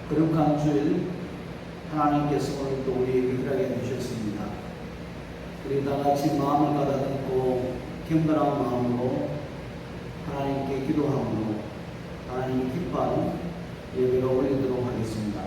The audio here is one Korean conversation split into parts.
거룩한 주일 하나님께서 오늘도 우리에게 허락해 주셨습니다. 우리 다 같이 마음을 가다듬고 경건한 마음으로 하나님께 기도함으로 하나님이 기뻐하는 예배를 올리도록 하겠습니다.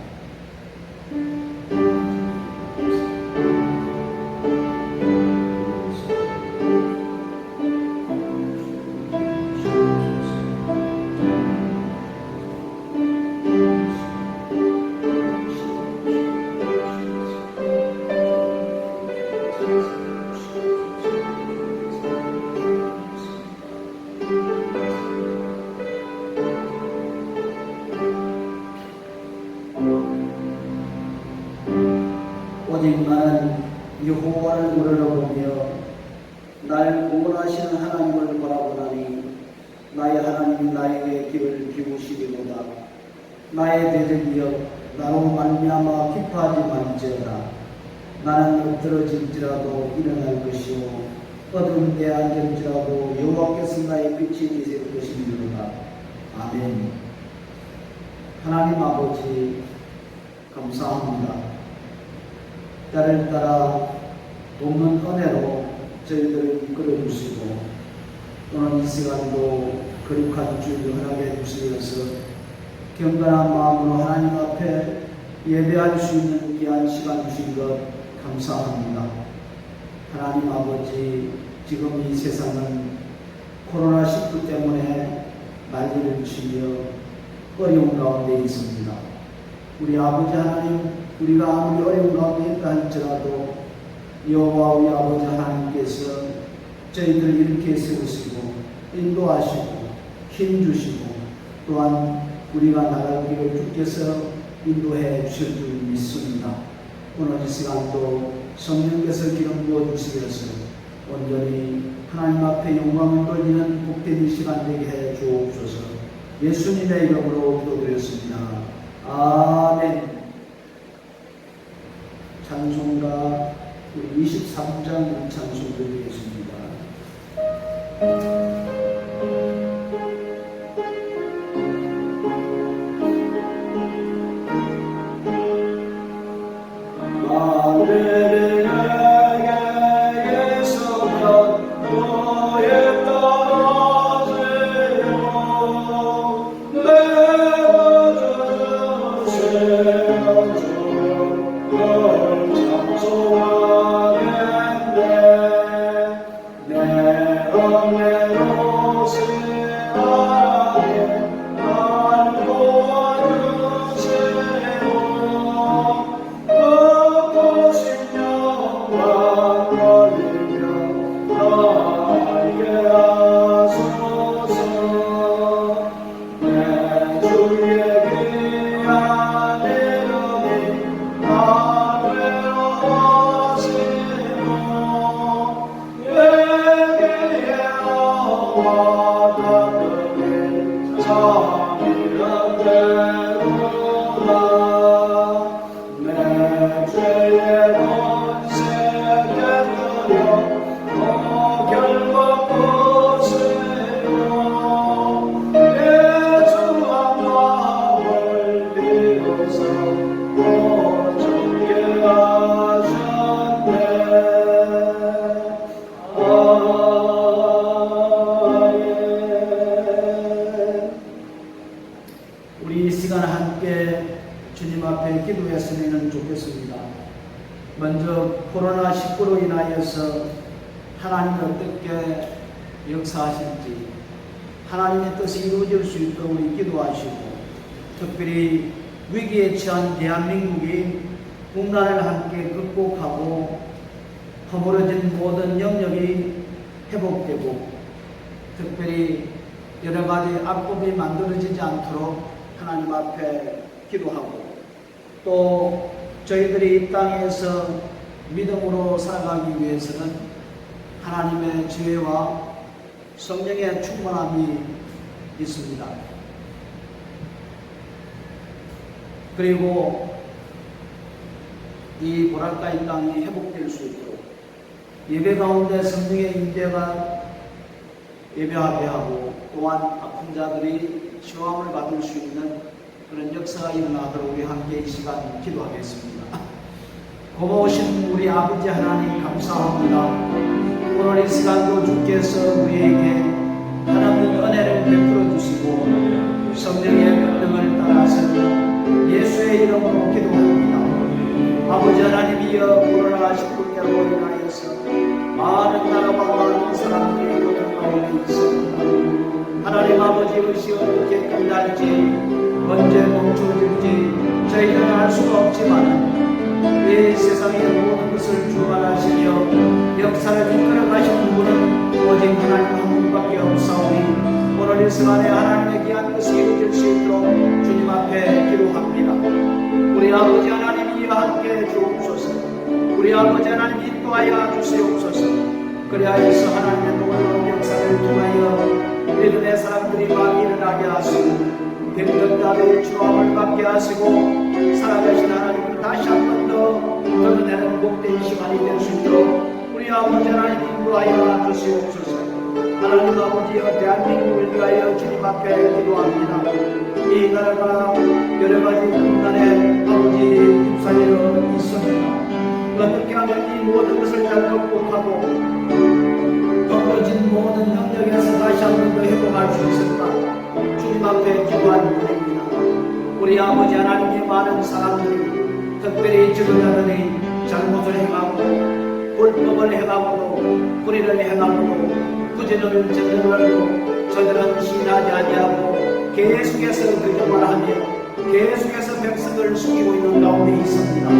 오직 나는 여호와를 우러러보며 날 구원하시는 하나님을 바라보나니 나의 하나님이 나에게 귀를 기우시리로다. 나의 대적이여 나로 말미암아 기뻐하지 말지어다. 나는 엎드러질지라도 일어날 것이요 어두운 데 앉을지라도 여호와께서 나의 빛이 되실 것이니로다. 아멘. 하나님 아버지 감사합니다. 때를 따라 돕는 은혜로 저희들을 이끌어 주시고 오늘 이 시간도 거룩한 주일을 허락해 주시어서 경건한 마음으로 하나님 앞에 예배할 수 있는 귀한 시간 주신 것 감사합니다. 하나님 아버지, 지금 이 세상은 코로나19 때문에 난리를 치며 어려운 가운데 있습니다. 우리 아버지 하나님, 우리가 아무리 어려운 가운데 있다 할지라도 여호와 우리 아버지 하나님께서 저희들 이렇게 세우시고 인도하시고 힘주시고 또한 우리가 나갈 길을 주께서 인도해 주실 줄 믿습니다. 오늘 이 시간도 성령께서 기름 부어 주시어서 온전히 하나님 앞에 영광을 돌리는 복된 이 시간 되게 해 주옵소서. 예수님의 이름으로 기도드렸습니다. 아멘. 찬송가 23장 찬송 드리겠습니다. 우리 이 시간 함께 주님 앞에 기도했으면 좋겠습니다. 먼저 코로나19로 인하여서 하나님이 어떻게 역사하실지 하나님의 뜻이 이루어질 수 있도록 우리 기도하시고 특별히 위기에 처한 대한민국이 국난을 함께 극복하고 허물어진 모든 영역이 회복되고 특별히 여러 가지 악법이 만들어지지 않도록 하나님 앞에 기도하고 또 저희들이 이 땅에서 믿음으로 살아가기 위해서는 하나님의 지혜와 성령의 충만함이 있습니다. 그리고 이 땅이 회복될 수 있도록 예배 가운데 성령의 임재가 예배하게 하고 또한 아픈 자들이 시험을 받을 수 있는 그런 역사가 일어나도록 우리 함께 이 시간 기도하겠습니다. 고마우신 우리 아버지 하나님 감사합니다. 오늘 이 시간도 주께서 우리에게 하나님의 은혜를 베풀어 주시고 성령의 명령을 따라서 예수의 이름으로 기도합니다. 아버지 하나님이여 코로나 19로 인하여서 많은 나라와 많은 사람들이 고통 가운데 있습니다. 하나님 아버지 이것이 어떻게 끝날지 언제 멈춰질지 저희는 알 수가 없지만 이 세상의 모든 것을 주관하시며 역사를 이끌어 가시는 분은 오직 하나님 한 분밖에 없사오니 오늘 이 시간에 하나님의 귀한 것이 이루어질 수 있도록 주님 앞에 기도합니다. 우리 아버지 하나님이여 함께 주옵소서. 우리 아버지 하나님 인도하여 주시옵소서. 그리하여서 하나님의 놀라운 역사를 통하여 믿음의 사람들이 많이 일어나게 하시고 병력답의 주함을 받게 하시고 살아계신 하나님을 다시 한 번 더 드러내는 복된 시간이 될 수 있도록 우리 아버지 하나님 인도하여 주시옵소서. 하나님 아버지여 대한민국을 위하여 주님 앞에 기도합니다. 이 나라가 여러 가지 분단의 아버지 입사되어 있습니다. 어떻게 하면 이 모든 것을 잘 극복하고 벌어진 모든 영역에서 다시 한 번 더 회복할 수 있을까? 주님 앞에 기도하는 분입니다. 우리 아버지 하나님의 많은 사람들이 특별히 지도자들이 잘못을 행하고 불법을 행하고 불의를 행하고 부진을 저들고 저들은 신하지 아니하고 계속해서 그저만 하며 계속해서 백성을 숨기고 있는 가운데 있습니다.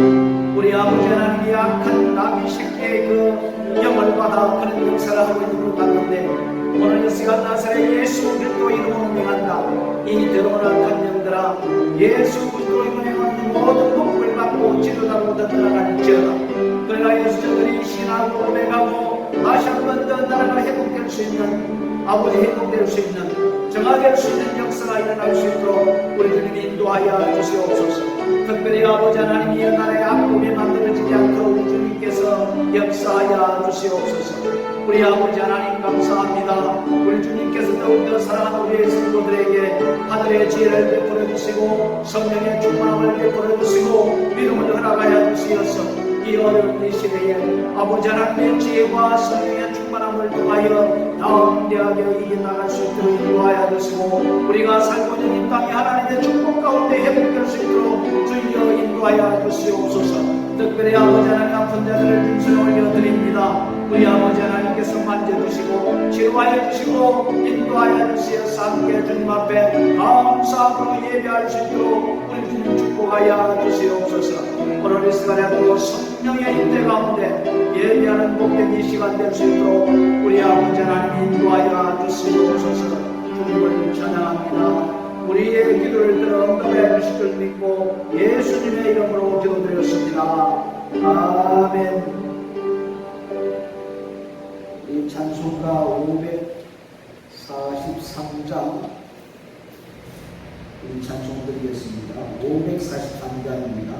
우리 아버지 하나님이 악한 나비 새끼의 그 영을 받아 그런 역사를 하고 있는 것 같은데 오늘 이 시간 나사렛 예수 그리스도 이름으로 명한다. 이 더러운 악한 영들아 예수 그리스도 이름으로 명하는 모든 복을 받고 지도자로부터 떠나갈지어다. 그러하여서 저들이 신하고 고백하고 다시 한 번 더 나라가 회복될 수 있는 아버지 회복될 수 있는 정화될 수 있는 역사가 일어날 수 있도록 우리 주님이 인도하여 주시옵소서. 특별히 아버지 하나님이 이 나라의 악법이 만들어지지 않도록 우리 주님께서 역사하여 주시옵소서. 우리 아버지 하나님 감사합니다. 우리 주님께서 더욱더 사랑하는 우리의 성도들에게 하늘의 지혜를 베풀어 주시고 성령의 충만함을 베풀어 주시고 믿음을 허락하여 주시어서 이 어려운 이 시대에 아버지 하나님의 지혜와 성령의 충만함을 통하여 담대하게 이겨나갈 수 있도록 인도하여 주시고 우리가 살고 있는 이 땅이 하나님의 축복 가운데 회복될 수 있도록 주여 인도하여 주시옵소서. 특별히 아버지 하나님 아픈 자들을 중심에 올려드립니다. 우리 아버지 하나님께서 만져주시고 치료하여 주시고 인도하여 주시어서 함께 주님 앞에 감사함으로 예배할 수 있도록 우리 주님 축복하여 주시옵소서. 오늘 이 시간에도 성령의 인대 가운데 예배하는 복된 이 시간 될 수 있도록 우리 아버지 하나님 인도하여 주시옵소서. 주님을 찬양합니다. 우리의 기도를 들어 응답해 주실 줄 믿고 예수님의 이름으로 기도드렸습니다. 아멘. 이 찬송가 543장 이 찬송 드리겠습니다. 543장입니다.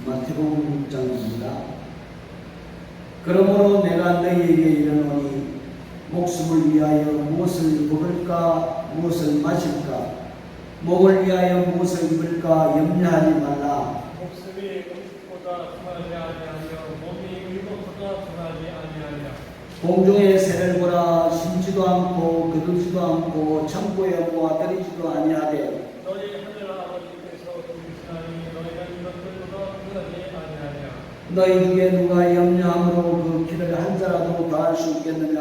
마태복음 6장입니다. 그러므로 내가 너희에게 이르노니 목숨을 위하여 무엇을 먹을까 무엇을 마실까 목을 위하여 무엇을 입을까 염려하지 말라. 목숨이 음식보다 중하지 아니하며 몸이 의복보다 중하지 아니하냐. 공중의 새를 보라. 심지도 않고 거두지도 않고 창고에 모아들이지도 아니하되 너희 하늘 아버지께서 두시나니 너희는 이것들보다 중하지 아니하냐. 너희 중에 누가 염려함으로 그 길을 한 자라도 더할 수 있겠느냐.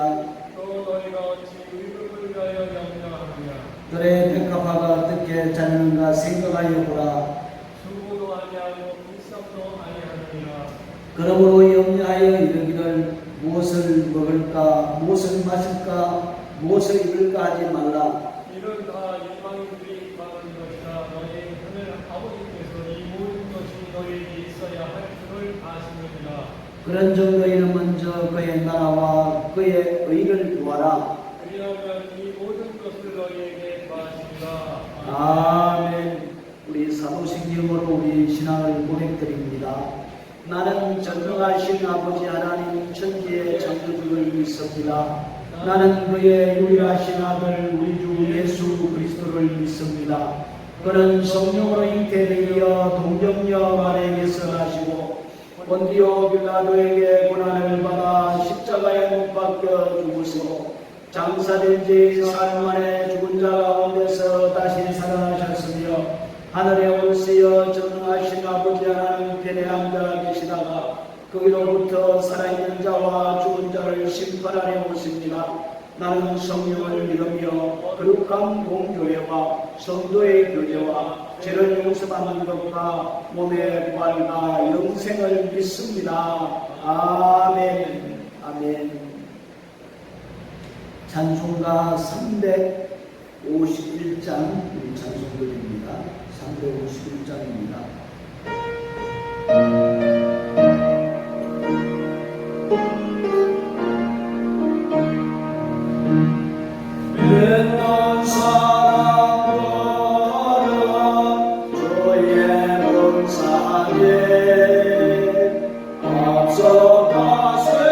또 너희가 어찌 의복을 위하여 염려하느냐. 그래 백합화가 어떻게 자라는가 생각하여 보라. 수고도 아니하고 불쌍도 아니하느니라. 그러므로 염려하여 이르기를 무엇을 먹을까 무엇을 마실까 무엇을 입을까 하지 말라. 이런 다 일반인들이 말하는 것이라. 너희 하늘 아버지께서 이 모든 것이 너희에게 있어야 할 줄을 아시느니라. 그런즉 너희는 먼저 그의 나라와 그의 의를 구하라. 그리하면 이 모든 것을 너희에게 더하시리라. 아멘. 우리 사도신경으로 우리 신앙을 고백드립니다. 나는 전능하신 아버지 하나님 천지의 창조주를 믿습니다. 나는 그의 유일하신 아들 우리 주 예수 그리스도를 믿습니다. 그는 성령으로 잉태되어 동정녀 마리아에게서 나시고 본디오 빌라도에게 고난을 받아 십자가에 못 박혀 죽으시고 장사된 지 사흘 만에 죽은 자 가운데서 다시 살아나셨으며 하늘에 올시어 전능하신 아버지 하나님 편에 앉아 계시다가 거기로부터 살아있는 자와 죽은 자를 심판하려 오십니다. 나는 성령을 믿으며 거룩한 공교회와 성도의 교제와 죄를 용서받는 것과 몸의 부활과 영생을 믿습니다. 아멘. 아멘. 찬송가 351장 찬송들입니다. 351장입니다. 넌 사랑하라 주의 본사에 앞서가세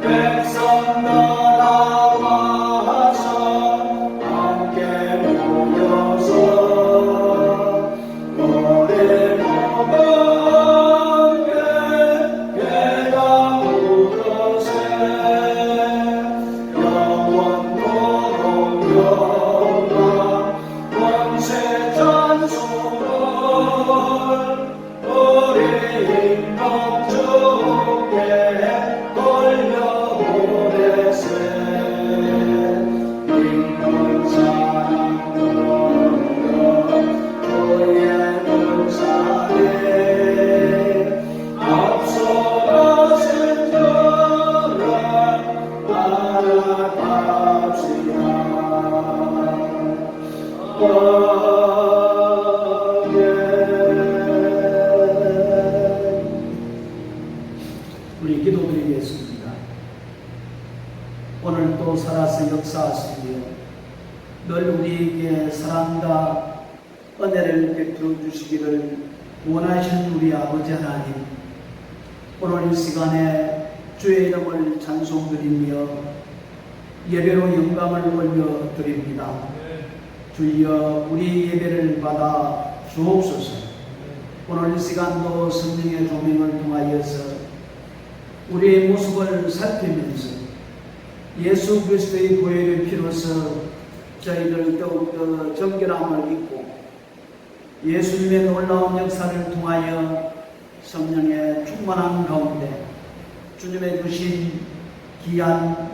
백성 나라와서 함께 우리 기도드리겠습니다. 오늘 또 살아서 역사하시며 늘 우리에게 사랑과 은혜를 베풀어 주시기를 원하시는 우리 아버지 하나님, 오늘 이 시간에 주의 이름을 찬송드리며 예배로 영광을 올려드립니다. 주여 우리 예배를 받아 주옵소서. 오늘 이 시간도 성령의 조명을 통하여서 우리의 모습을 살피면서 예수 그리스도의 보혈의 피로서 저희들 더욱더 정결함을 입고 예수님의 놀라운 역사를 통하여 성령의 충만한 가운데 주님의 주신 귀한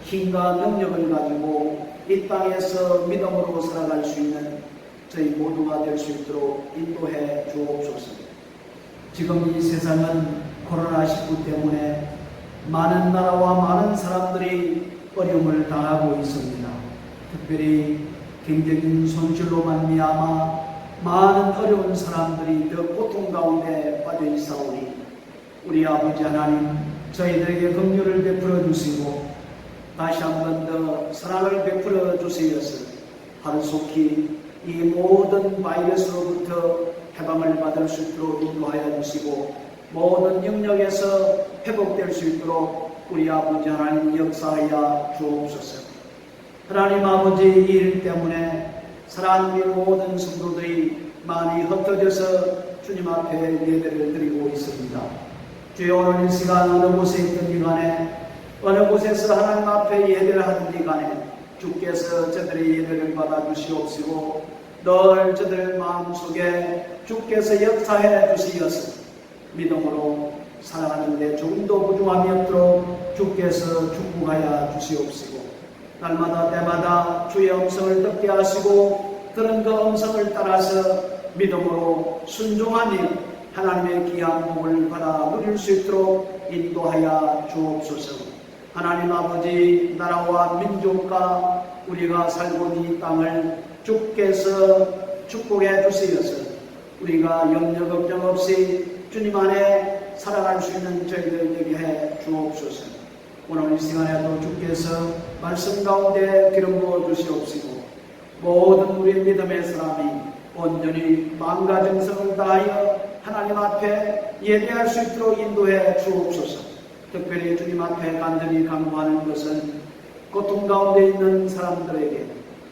힘과 능력을 가지고 이 땅에서 믿음으로 살아갈 수 있는 저희 모두가 될 수 있도록 인도해 주옵소서. 지금 이 세상은 코로나19 때문에 많은 나라와 많은 사람들이 어려움을 당하고 있습니다. 특별히 경제적인 손실로 말미암아 많은 어려운 사람들이 더 고통 가운데 빠져 있사오니 우리 아버지 하나님, 저희들에게 긍휼을 베풀어 주시고 다시 한 번 더 사랑을 베풀어 주시어서 하루속히 이 모든 바이러스로부터 해방을 받을 수 있도록 인도하여 주시고 모든 영역에서 회복될 수 있도록 우리 아버지 하나님 역사하여 주옵소서. 하나님 아버지, 이 일 때문에 사랑하는 모든 성도들이 많이 흩어져서 주님 앞에 예배를 드리고 있습니다. 주여, 오늘 이 시간 어느 곳에 있든지 간에 어느 곳에서 하나님 앞에 예배를 하든지 간에 주께서 저들의 예배를 받아 주시옵시고 늘 저들 마음속에 주께서 역사해 주시어서 믿음으로 살아가는 데 조금도 부족함이 없도록 주께서 축복하여 주시옵시고 날마다 때마다 주의 음성을 듣게 하시고 들은 그 음성을 따라서 믿음으로 순종하며 하나님의 귀한 복을 받아 누릴 수 있도록 인도하여 주옵소서. 하나님 아버지, 나라와 민족과 우리가 살고 있는 이 땅을 주께서 축복해 주시어서 우리가 염려 걱정 없이 주님 안에 살아갈 수 있는 저희들 되게 해 주옵소서. 오늘 이 시간에도 주께서 말씀 가운데 기름 부어 주시옵시고 모든 우리 믿음의 사람이 온전히 마음과 정성을 다하여 하나님 앞에 예배할 수 있도록 인도해 주옵소서. 특별히 주님 앞에 간절히 간구하는 것은 고통 가운데 있는 사람들에게,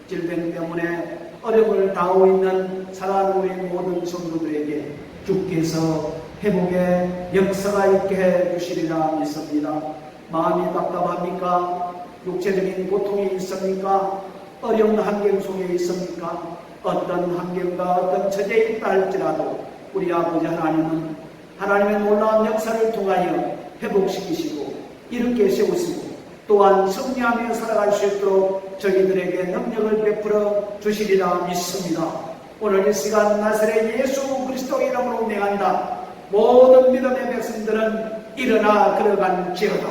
질병 때문에 어려움을 당하고 있는 사랑하는 우리 모든 성도들에게 주께서 회복의 역사가 있게 해 주시리라 믿습니다. 마음이 답답합니까? 육체적인 고통이 있습니까? 어려운 환경 속에 있습니까? 어떤 환경과 어떤 처지에 있다 할지라도 우리 아버지 하나님은 하나님의 놀라운 역사를 통하여 회복시키시고 이렇게 세우시고 또한 승리하며 살아갈 수 있도록 저희들에게 능력을 베풀어 주시리라 믿습니다. 오늘 이 시간 나사렛 예수 그리스도 이름으로 명한다. 모든 믿음의 백성들은 일어나 걸어간지어다.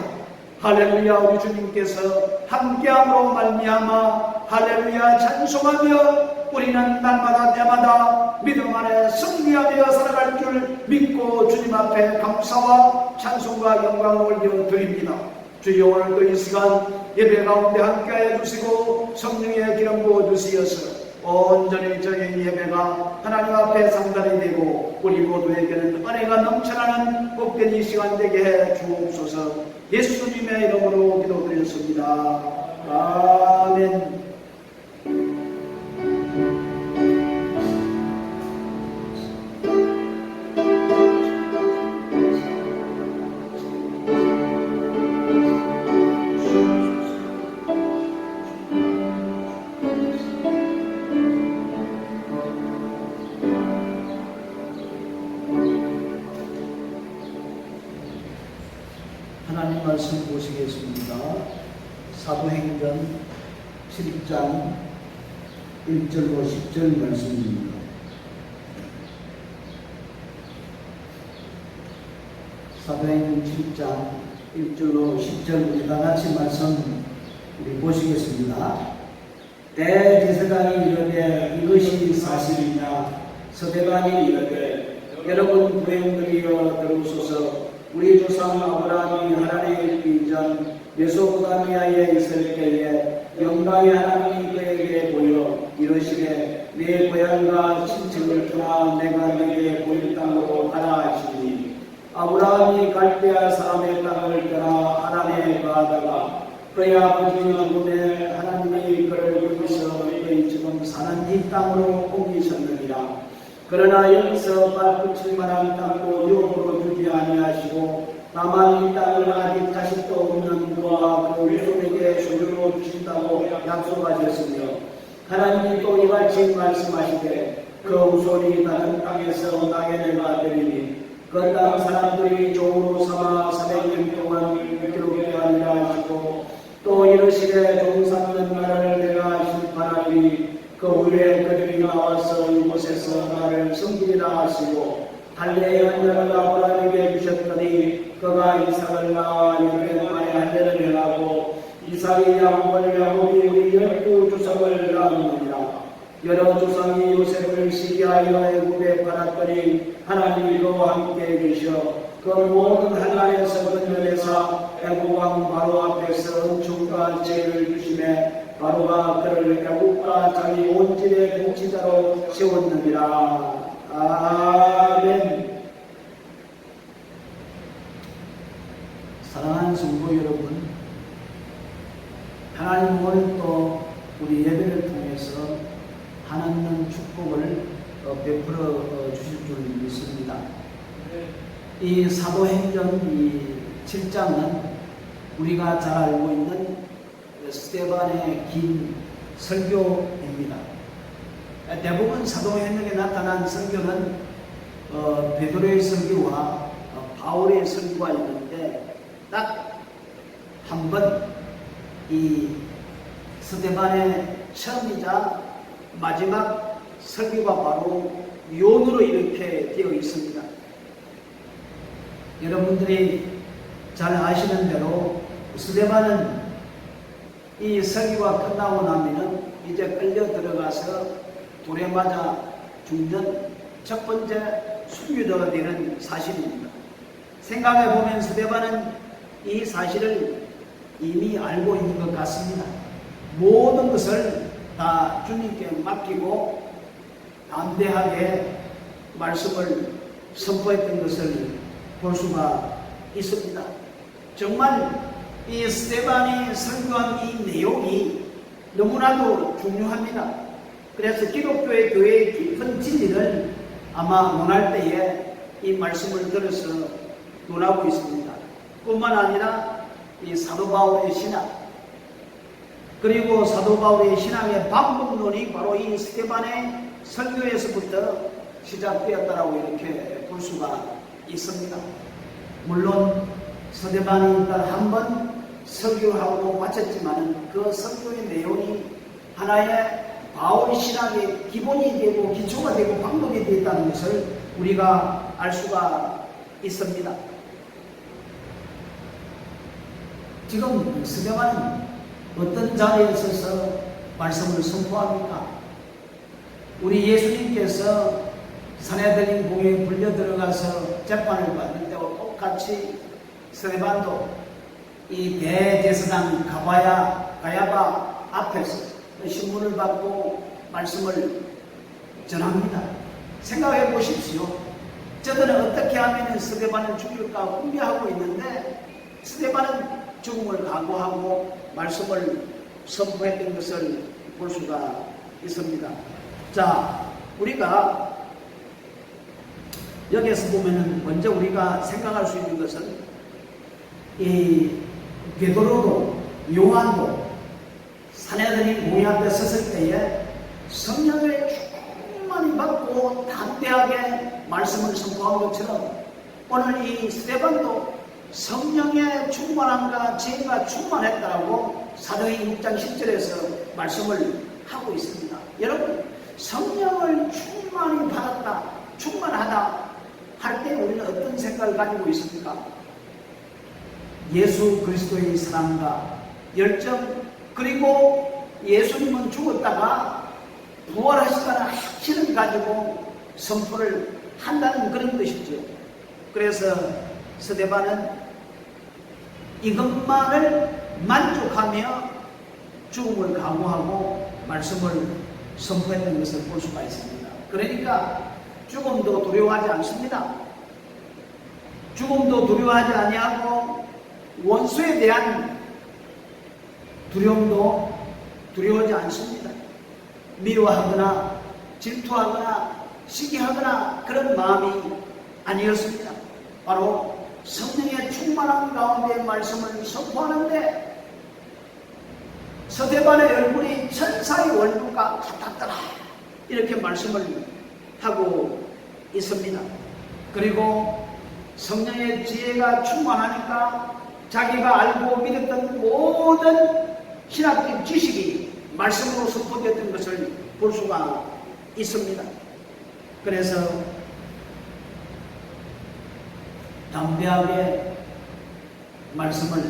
할렐루야. 우리 주님께서 함께함으로 말미암아 할렐루야 찬송하며 우리는 날마다 때마다 믿음 안에 승리하며 살아갈 줄 믿고 주님 앞에 감사와 찬송과 영광을 올려드립니다. 주여, 오늘도 이 시간 예배 가운데 함께하여 주시고 성령의 기름 부어 주시어서 온전히 저희 예배가 하나님 앞에 상달이 되고 우리 모두에게는 은혜가 넘쳐나는 복된 이 시간 되게 해 주옵소서. 예수님의 이름으로 기도드렸습니다. 아멘. 하나님 말씀 보시겠습니다. 사도행전 7장 1절로 10절 말씀입니다. 사도행전 7장 1절로 10절 우리 다같이 말씀 우리 보시겠습니다. 대제사장이 이르되 이것이 스데반이 이르되 여러분 부행들이여 들으소서. 우리 조상 아브라함이 하나님을 믿기 전 메소포타미아에 있을 때에 영광의 하나님이 그에게 보여 이르시되 내 고향과 친척을 떠나 내가 네게 보일 땅으로 가라 하시니 아브라함이 갈대아 사람의 땅을 떠나 하나님에 거하다가 그의 아버지는 죽음에 하나님이 그를 거기서 그의 지금 사는 이 땅으로 옮기셨느니라. 그러나 여기서 발붙일 만한 땅도 유업으로 주지 아니하시고 다만 이 땅을 아직 자식도 없는 그와 그 후손에게 소유로 주신다고 약속하셨으며 하나님이 또 이같이 말씀하시되 그 후손이 다른 땅에서 나게 내가 되리니 그 땅 사람들이 종으로 삼아 400년 동안 기록되게 하리라 하시고 또 이르시되 종 삼는 나라를 내가 심판하리니 그 후에 그들이 나와서 이곳에서 나를 섬기리라 하시고 할례의 언약을 아브라함에게 주셨더니 그가 이삭을 낳아 이르되 만에 할례를 행하고 이삭이 야곱을 야곱이 우리 12조상을 낳았느니라. 여러 조상이 요셉을 시기하여 애굽에 팔았더니 하나님이 그와 함께 계셔 그 모든 한나라에서 건져내사 애굽 왕 바로 앞에서 은총과 지혜를 주심에 바로가 그를 애국과 자기 온 집의 통치자로 세웠느니라. 아멘. 사랑하는 성도 여러분, 하나님 오늘 또 우리 예배를 통해서 하나님 축복을 베풀어 주실 줄 믿습니다. 이 사도행전 이 7장은 우리가 잘 알고 있는 스데반의 긴 설교입니다. 대부분 사도행전에 나타난 설교는 베드로의 설교와 바울의 설교가 있는데 딱 한 번 이 스데반의 처음이자 마지막 설교가 바로 요언으로 이렇게 되어 있습니다. 여러분들이 잘 아시는 대로 스데반은 이 설교가 끝나고 나면은 이제 끌려 들어가서 돌에 맞아 죽는 첫 번째 순교자가 되는 사실입니다. 생각해 보면 스데반은 이 사실을 이미 알고 있는 것 같습니다. 모든 것을 다 주님께 맡기고 담대하게 말씀을 선포했던 것을 볼 수가 있습니다. 정말 이 스데반이 설교한 이 내용이 너무나도 중요합니다. 그래서 기독교의 교회의 깊은 진리를 아마 논할 때에 이 말씀을 들어서 논하고 있습니다. 뿐만 아니라 이 사도 바울의 신학, 그리고 사도 바울의 신학의 반복론이 바로 이 스데반의 설교에서부터 시작되었다라고 이렇게 볼 수가 있습니다. 물론 스데반이 한 번 설교하고 마쳤지만 그 설교의 내용이 하나의 바울 신학의 기본이 되고 기초가 되고 방법이 되었다는 것을 우리가 알 수가 있습니다. 지금 스데반은 어떤 자리에 서서 말씀을 선포합니까? 우리 예수님께서 산헤드린 공회에 불려 들어가서 재판을 받는 때와 똑같이 스데반도 이 대제사장 가야바 앞에서 신문을 받고 말씀을 전합니다. 생각해 보십시오. 저들은 어떻게 하면 스데반을 죽일까 궁리하고 있는데 스데반은 죽음을 각오하고 말씀을 선포했던 것을 볼 수가 있습니다. 자, 우리가 여기에서 보면은 먼저 우리가 생각할 수 있는 것은 이 베드로도 요한도 산헤드린 공회 앞에 섰을 때에 성령을 충만히 받고 담대하게 말씀을 선포한 것처럼 오늘 이 스데반도 성령의 충만함과 지혜가 충만했다고 사도행전 6장 10절에서 말씀을 하고 있습니다. 여러분, 성령을 충만히 받았다, 충만하다 할 때 우리는 어떤 생각을 가지고 있습니까? 예수 그리스도의 사랑과 열정, 그리고 예수님은 죽었다가 부활하시다는 확신을 가지고 선포를 한다는 그런 것이죠. 그래서 스데반은 이것만을 만족하며 죽음을 각오하고 말씀을 선포했던 것을 볼 수가 있습니다. 그러니까 죽음도 두려워하지 않습니다. 죽음도 두려워하지 아니하고 원수에 대한 두려움도 두려워하지 않습니다. 미워하거나 질투하거나 시기하거나 그런 마음이 아니었습니다. 바로 성령의 충만한 가운데 말씀을 선포하는데 스데반의 얼굴이 천사의 얼굴과 같았더라 이렇게 말씀을 하고 있습니다. 그리고 성령의 지혜가 충만하니까 자기가 알고 믿었던 모든 신학적 지식이 말씀으로 선포되었던 것을 볼 수가 있습니다. 그래서 담대하게 말씀을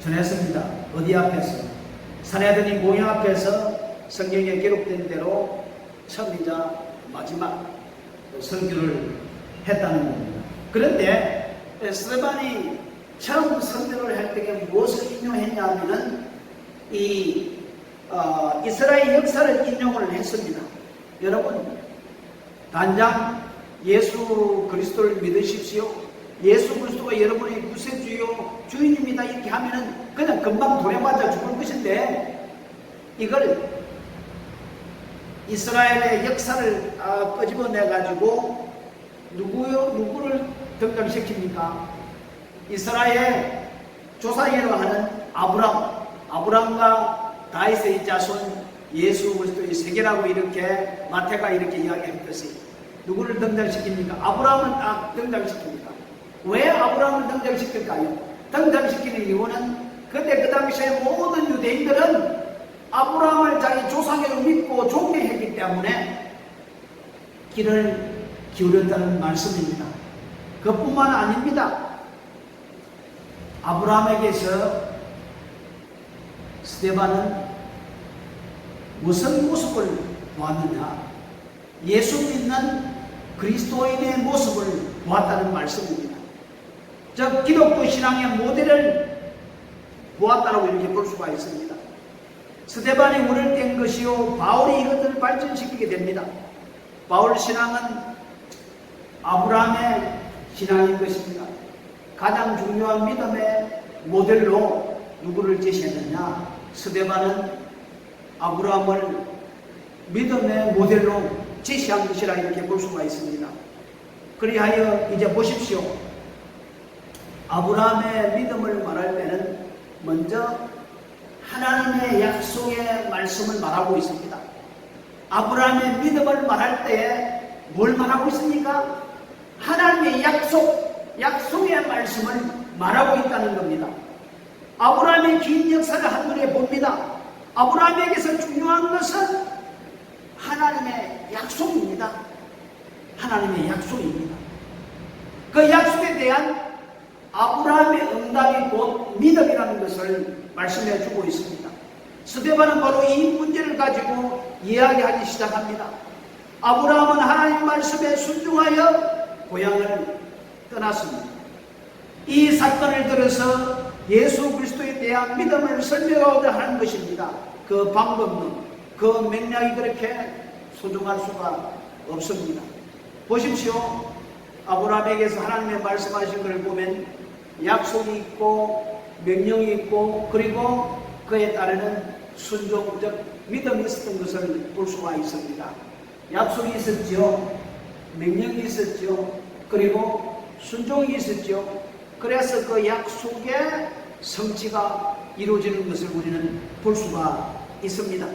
전했습니다. 어디 앞에서? 산헤드린 공회 앞에서 성경에 기록된 대로 처음이자 마지막 설교를 했다는 겁니다. 그런데 스데반이 처음 설교를 할 때에 무엇을 인용했냐 하면은 이스라엘 역사를 인용을 했습니다. 여러분, 단장 예수 그리스도를 믿으십시오. 예수 그리스도가 여러분의 구세주요 주인입니다. 이렇게 하면은 그냥 금방 돌에 맞아 죽을 것인데 이걸 이스라엘의 역사를 끄집어내 가지고 누구를 등장시킵니까? 이스라엘 조상이라고 하는 아브람과 다윗의 자손 예수 그리스도의 세계라고 이렇게 마태가 이렇게 이야기했듯이 누구를 등장시킵니까? 아브라함을 딱 등장시킵니다. 왜 아브라함을 등장시킬까요? 등장시키는 이유는 그때 그 당시에 모든 유대인들은 아브라함을 자기 조상으로 믿고 존경했기 때문에 귀를 기울였다는 말씀입니다. 그뿐만 아닙니다. 아브라함에게서 스데반은 무슨 모습을 보았느냐? 예수 믿는 그리스도인의 모습을 보았다는 말씀입니다. 즉 기독교 신앙의 모델을 보았다고 이렇게 볼 수가 있습니다. 스데반이 운을 뗀 것이요 바울이 이것들을 발전시키게 됩니다. 바울 신앙은 아브라함의 신앙인 것입니다. 가장 중요한 믿음의 모델로 누구를 제시했느냐? 스데반은 아브라함을 믿음의 모델로 제시한 것이라 이렇게 볼 수가 있습니다. 그리하여 이제 보십시오. 아브라함의 믿음을 말할 때는 먼저 하나님의 약속의 말씀을 말하고 있습니다. 아브라함의 믿음을 말할 때에 뭘 말하고 있습니까? 하나님의 약속의 말씀을 말하고 있다는 겁니다. 아브라함의 긴 역사를 한눈에 봅니다. 아브라함에게서 중요한 것은 하나님의 약속입니다. 하나님의 약속입니다. 그 약속에 대한 아브라함의 응답이 곧 믿음이라는 것을 말씀해 주고 있습니다. 스데반은 바로 이 문제를 가지고 이야기하기 시작합니다. 아브라함은 하나님 말씀에 순종하여 고향을 떠났습니다. 이 사건을 들어서 예수 그리스도에 대한 믿음을 설명하고자 하는 것입니다. 그 방법은, 그 맥락이 그렇게 소중할 수가 없습니다. 보십시오. 아브라함에게서 하나님의 말씀하신 것을 보면 약속이 있고 명령이 있고 그리고 그에 따르는 순종적 믿음이 있었던 것을 볼 수가 있습니다. 약속이 있었죠. 명령이 있었죠. 그리고 순종이 있었죠. 그래서 그 약속의 성취가 이루어지는 것을 우리는 볼 수가 있습니다.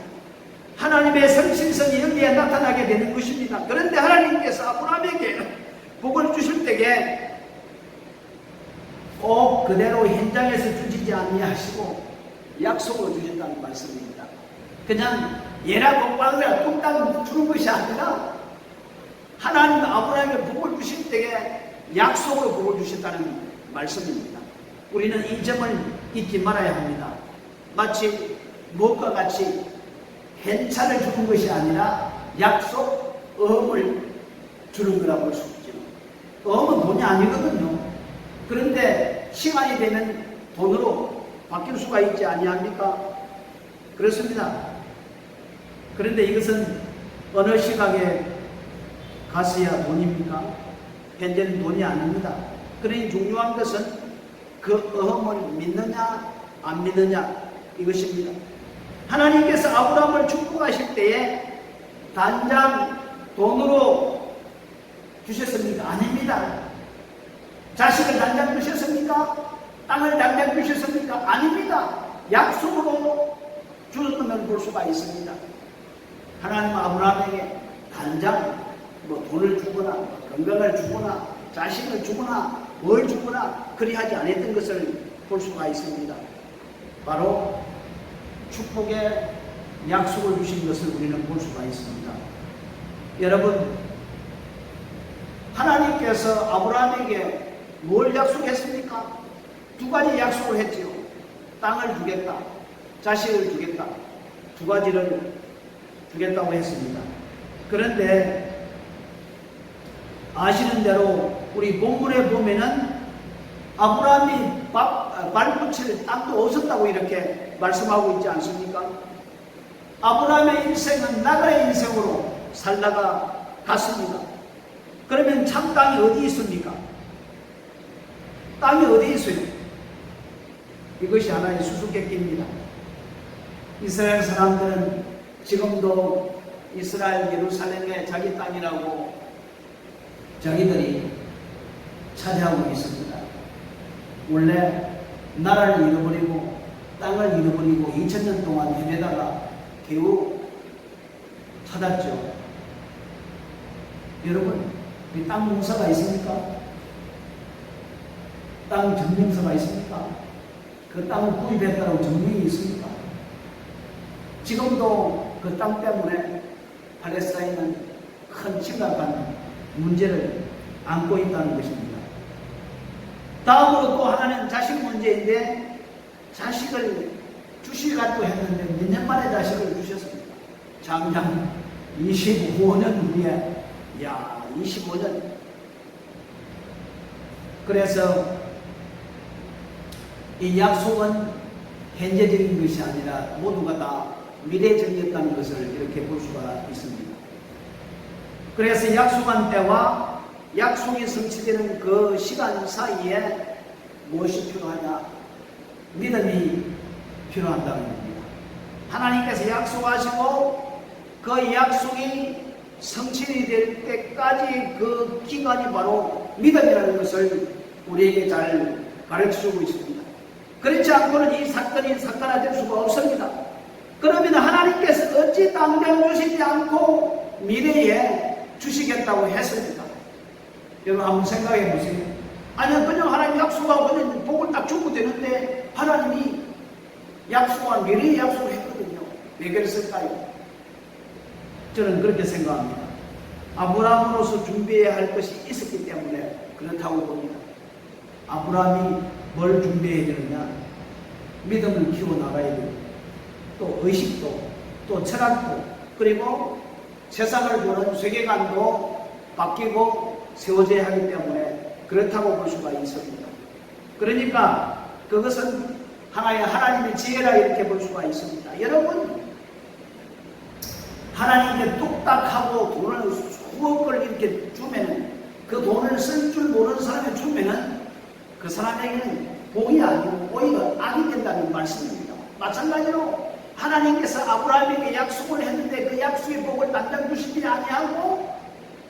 하나님의 성실성이 여기에 나타나게 되는 것입니다. 그런데 하나님께서 아브라함에게 복을 주실 때에 꼭 그대로 현장에서 주시지 아니하시고 약속을 주신다는 말씀입니다. 그냥 예라고 빵이라 뚝딱 주는 것이 아니라 하나님 아브라함에게 복을 주실 때에 약속으로 복을 주셨다는 말씀입니다. 우리는 이 점을 잊지 말아야 합니다. 마치 무엇과 같이 현찰을 주는 것이 아니라 약속, 어음을 주는 거라고 볼 수 있죠. 어음은 돈이 아니거든요. 그런데 시간이 되면 돈으로 바뀔 수가 있지 아니합니까? 그렇습니다. 그런데 이것은 어느 시각에 가서야 돈입니까? 현재는 돈이 아닙니다. 그러니 중요한 것은 그 어음을 믿느냐 안 믿느냐 이것입니다. 하나님께서 아브라함을 축복하실 때에 단장 돈으로 주셨습니까? 아닙니다. 자식을 단장 주셨습니까? 땅을 단장 주셨습니까? 아닙니다. 약속으로 주었다면 볼 수가 있습니다. 하나님은 아브라함에게 단장, 돈을 주거나 건강을 주거나 자식을 주거나 뭘 주거나 그리하지 않았던 것을 볼 수가 있습니다. 바로 축복의 약속을 주신 것을 우리는 볼 수가 있습니다. 여러분, 하나님께서 아브라함에게 뭘 약속했습니까? 두 가지 약속을 했지요. 땅을 주겠다, 자식을 주겠다, 두 가지를 주겠다고 했습니다. 그런데 아시는 대로 우리 본문에 보면은 아브라함이 발붙일 땅도 없었다고 이렇게 말씀하고 있지 않습니까? 아브라함의 인생은 나그네 인생으로 살다가 갔습니다. 그러면 참 땅이 어디 있습니까? 땅이 어디 있어요? 이것이 하나의 수수께끼입니다. 이스라엘 사람들은 지금도 이스라엘 예루살렘의 자기 땅이라고 자기들이 차지하고 있습니다. 원래 나라를 잃어버리고 땅을 잃어버리고 2000년 동안 헤매다가 겨우 찾았죠. 여러분, 우리 땅 농사가 있습니까? 땅 점령서가 있습니까? 그 땅을 구입했다고 증명이 있습니까? 지금도 그 땅 때문에 팔레스타인은 큰 심각한 문제를 안고 있다는 것입니다. 다음으로 또 하나는 자식 문제인데, 자식을 주시라고 했는데 몇 년 만에 자식을 주셨습니다. 작년 25년 후에, 25년. 그래서 이 약속은 현재적인 것이 아니라 모두가 다 미래적이었다는 것을 이렇게 볼 수가 있습니다. 그래서 약속한 때와 약속이 성취되는 그 시간 사이에 무엇이 필요하냐? 믿음이 필요한다는 겁니다. 하나님께서 약속하시고 그 약속이 성취이 될 때까지 그 기간이 바로 믿음이라는 것을 우리에게 잘 가르쳐주고 있습니다. 그렇지 않고는 이 사건이 사건화될 수가 없습니다. 그러면 하나님께서 어찌 당장 주시지 않고 미래에 주시겠다고 했습니까? 여러분 한번 생각해 보세요. 아니 그냥 하나님 약속하고 그냥 복을 딱 주고 되는데 하나님이 약속한 미래의 약속을 했거든요. 왜 그랬을까요? 저는 그렇게 생각합니다. 아브라함으로서 준비해야 할 것이 있었기 때문에 그렇다고 봅니다. 아브라함이 뭘 준비해야 되느냐? 믿음을 키워나가야 되고, 또 의식도, 또 철학도, 그리고 세상을 보는 세계관도 바뀌고 세워져야 하기 때문에 그렇다고 볼 수가 있습니다. 그러니까 그것은 하나님의 지혜라 이렇게 볼 수가 있습니다. 여러분, 하나님께 뚝딱하고 돈을 수억을 이렇게 주면은, 그 돈을 쓸 줄 모르는 사람에 주면은 그 사람에게는 복이 아니고 오히려 악이 된다는 말씀입니다. 마찬가지로 하나님께서 아브라함에게 약속을 했는데 그 약속의 복을 당장 주시지 아니하고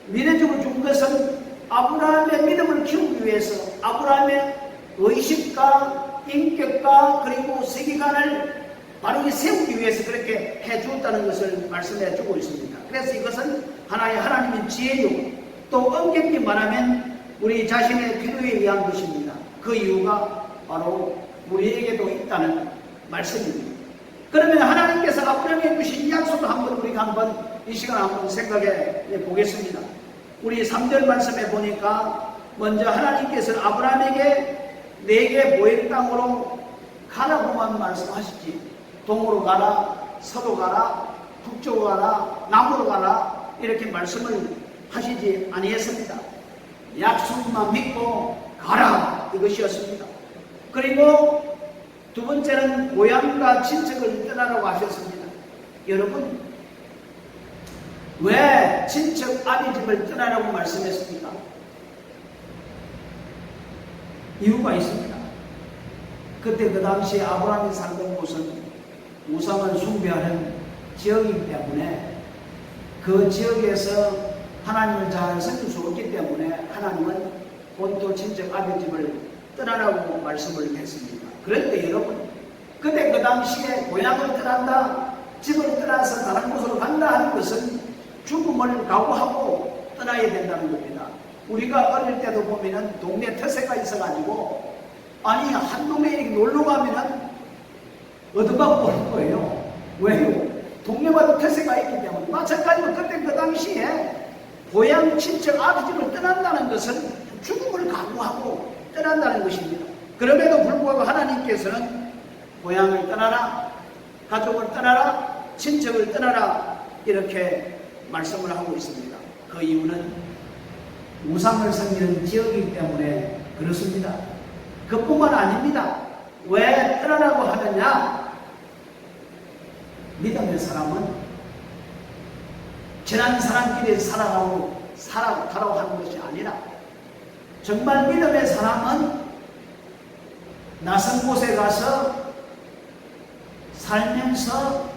미래적으로 준 것은 아브라함의 믿음을 키우기 위해서 아브라함의 의식과 인격과 그리고 세계관을 바르게 세우기 위해서 그렇게 해주었다는 것을 말씀해 주고 있습니다. 그래서 이것은 하나님의 지혜요, 또 엄격히 말하면 우리 자신의 필요에 의한 것입니다. 그 이유가 바로 우리에게도 있다는 말씀입니다. 그러면 하나님께서 아브라함에게 주신 약속을 우리가 이 시간 한번 생각해 보겠습니다. 우리 3절 말씀에 보니까 먼저 하나님께서 아브라함에게 내게 보일 땅으로 가라고만 말씀하시지, 동으로 가라, 서로 가라, 북쪽으로 가라, 남으로 가라 이렇게 말씀을 하시지 아니했습니다. 약속만 믿고 가라, 이것이었습니다. 그리고 두 번째는 고향과 친척을 떠나라고 하셨습니다. 여러분, 왜 친척 아비 집을 떠나라고 말씀했습니까? 이유가 있습니다. 그때 그 당시 아브라함이 살던 곳은 우상을 숭배하는 지역이기 때문에 그 지역에서 하나님을 잘 섬길 수 없기 때문에 하나님은 본토 친척 아비 집을 떠나라고 말씀을 했습니다. 그런데 여러분, 그때 그 당시에 고향을 떠난다, 집을 떠나서 다른 곳으로 간다 하는 것은 죽음을 각오하고 떠나야 된다는 겁니다. 우리가 어릴 때도 보면은 동네 터세가 있어가지고 아니 한 동네에 이렇게 놀러 가면은 얻어맞고 오는 거예요. 왜요? 동네마다 터세가 있기 때문에. 마찬가지로 그때 그 당시에 고향 친척 아버지를 떠난다는 것은 죽음을 각오하고 떠난다는 것입니다. 그럼에도 불구하고 하나님께서는 고향을 떠나라, 가족을 떠나라, 친척을 떠나라 이렇게 말씀을 하고 있습니다. 그 이유는 우상을 섬기는 지역이기 때문에 그렇습니다. 그뿐만 아닙니다. 왜 떠나라고 하느냐? 믿음의 사람은 지난 사람끼리 살아가라고 하는 것이 아니라 정말 믿음의 사람은 낯선 곳에 가서 살면서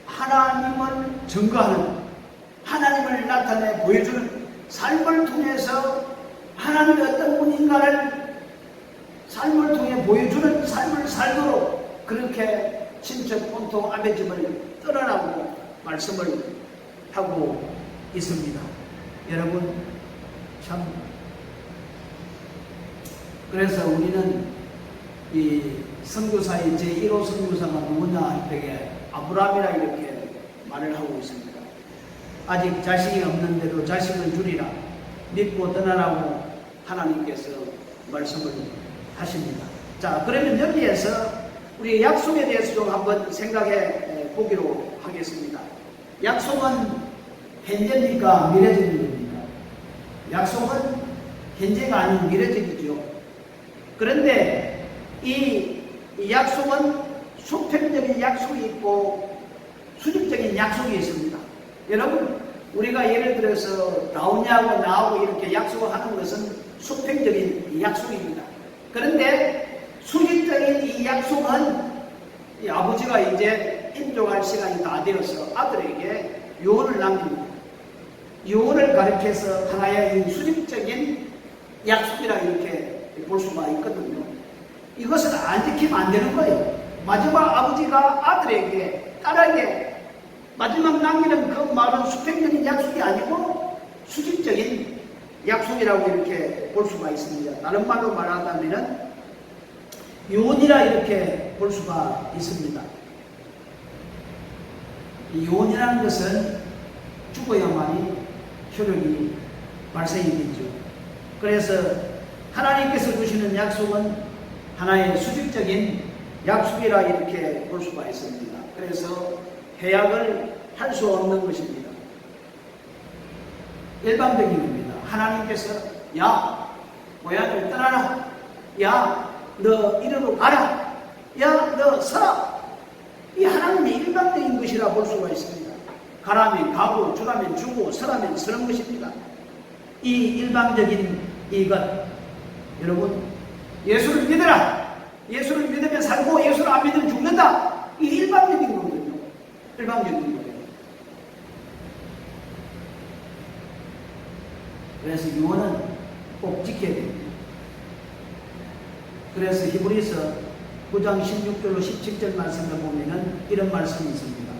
하나님을 증거하는, 하나님을 나타내 보여주는 삶을 통해서 하나님이 어떤 분인가를 삶을 통해 보여주는 삶을 살도록 그렇게 친척 본토 아베 집을 떠나라고 말씀을 하고 있습니다. 여러분, 참 그래서 우리는 이 선교사의 제1호 선교사가 누구냐 할 때에 아브라함이라 이렇게 말을 하고 있습니다. 아직 자식이 없는데도 자식을 주리라, 믿고 떠나라고 하나님께서 말씀을 하십니다. 자, 그러면 여기에서 우리 약속에 대해서 좀 한번 생각해 보기로 하겠습니다. 약속은 현재입니까? 미래적인 겁니까? 약속은 현재가 아닌 미래적이죠. 그런데 이 약속은 수평적인 약속이 있고 수직적인 약속이 있습니다. 여러분, 우리가 예를 들어서 나오냐고 나오고 이렇게 약속을 하는 것은 수평적인 약속입니다. 그런데 수직적인 이 약속은 이 아버지가 이제 인종할 시간이 다 되어서 아들에게 유언을 남깁니다. 유언을 가리켜서 하나의 이 수직적인 약속이라 이렇게 볼 수가 있거든요. 이것을 안 지키면 안 되는 거예요. 마지막 아버지가 아들에게, 딸에게 마지막 남기는 그 말은 수평적인 약속이 아니고 수직적인 약속이라고 이렇게 볼 수가 있습니다. 다른 말로 말하자면 유언이라 이렇게 볼 수가 있습니다. 이 유언이라는 것은 죽어야만이 효력이 발생이 되죠. 그래서 하나님께서 주시는 약속은 하나의 수직적인 약속이라 이렇게 볼 수가 있습니다. 그래서 해약을 할 수 없는 것입니다. 일반적인 겁니다. 하나님께서 야, 고향을 떠나라. 야, 너 이리로 가라. 야, 너 서라. 이 하나님의 일반적인 것이라 볼 수가 있습니다. 가라면 가고, 주라면 주고, 서라면 서는 것입니다. 이 일반적인 이것, 여러분, 예수를 믿어라. 예수를 믿으면 살고 예수를 안 믿으면 죽는다. 이 일반적인 거거든요. 일반적인 거예요. 그래서 유언은 꼭 지켜야 됩니다. 그래서 히브리서 9장 16절로 17절 말씀을 보면은 이런 말씀이 있습니다.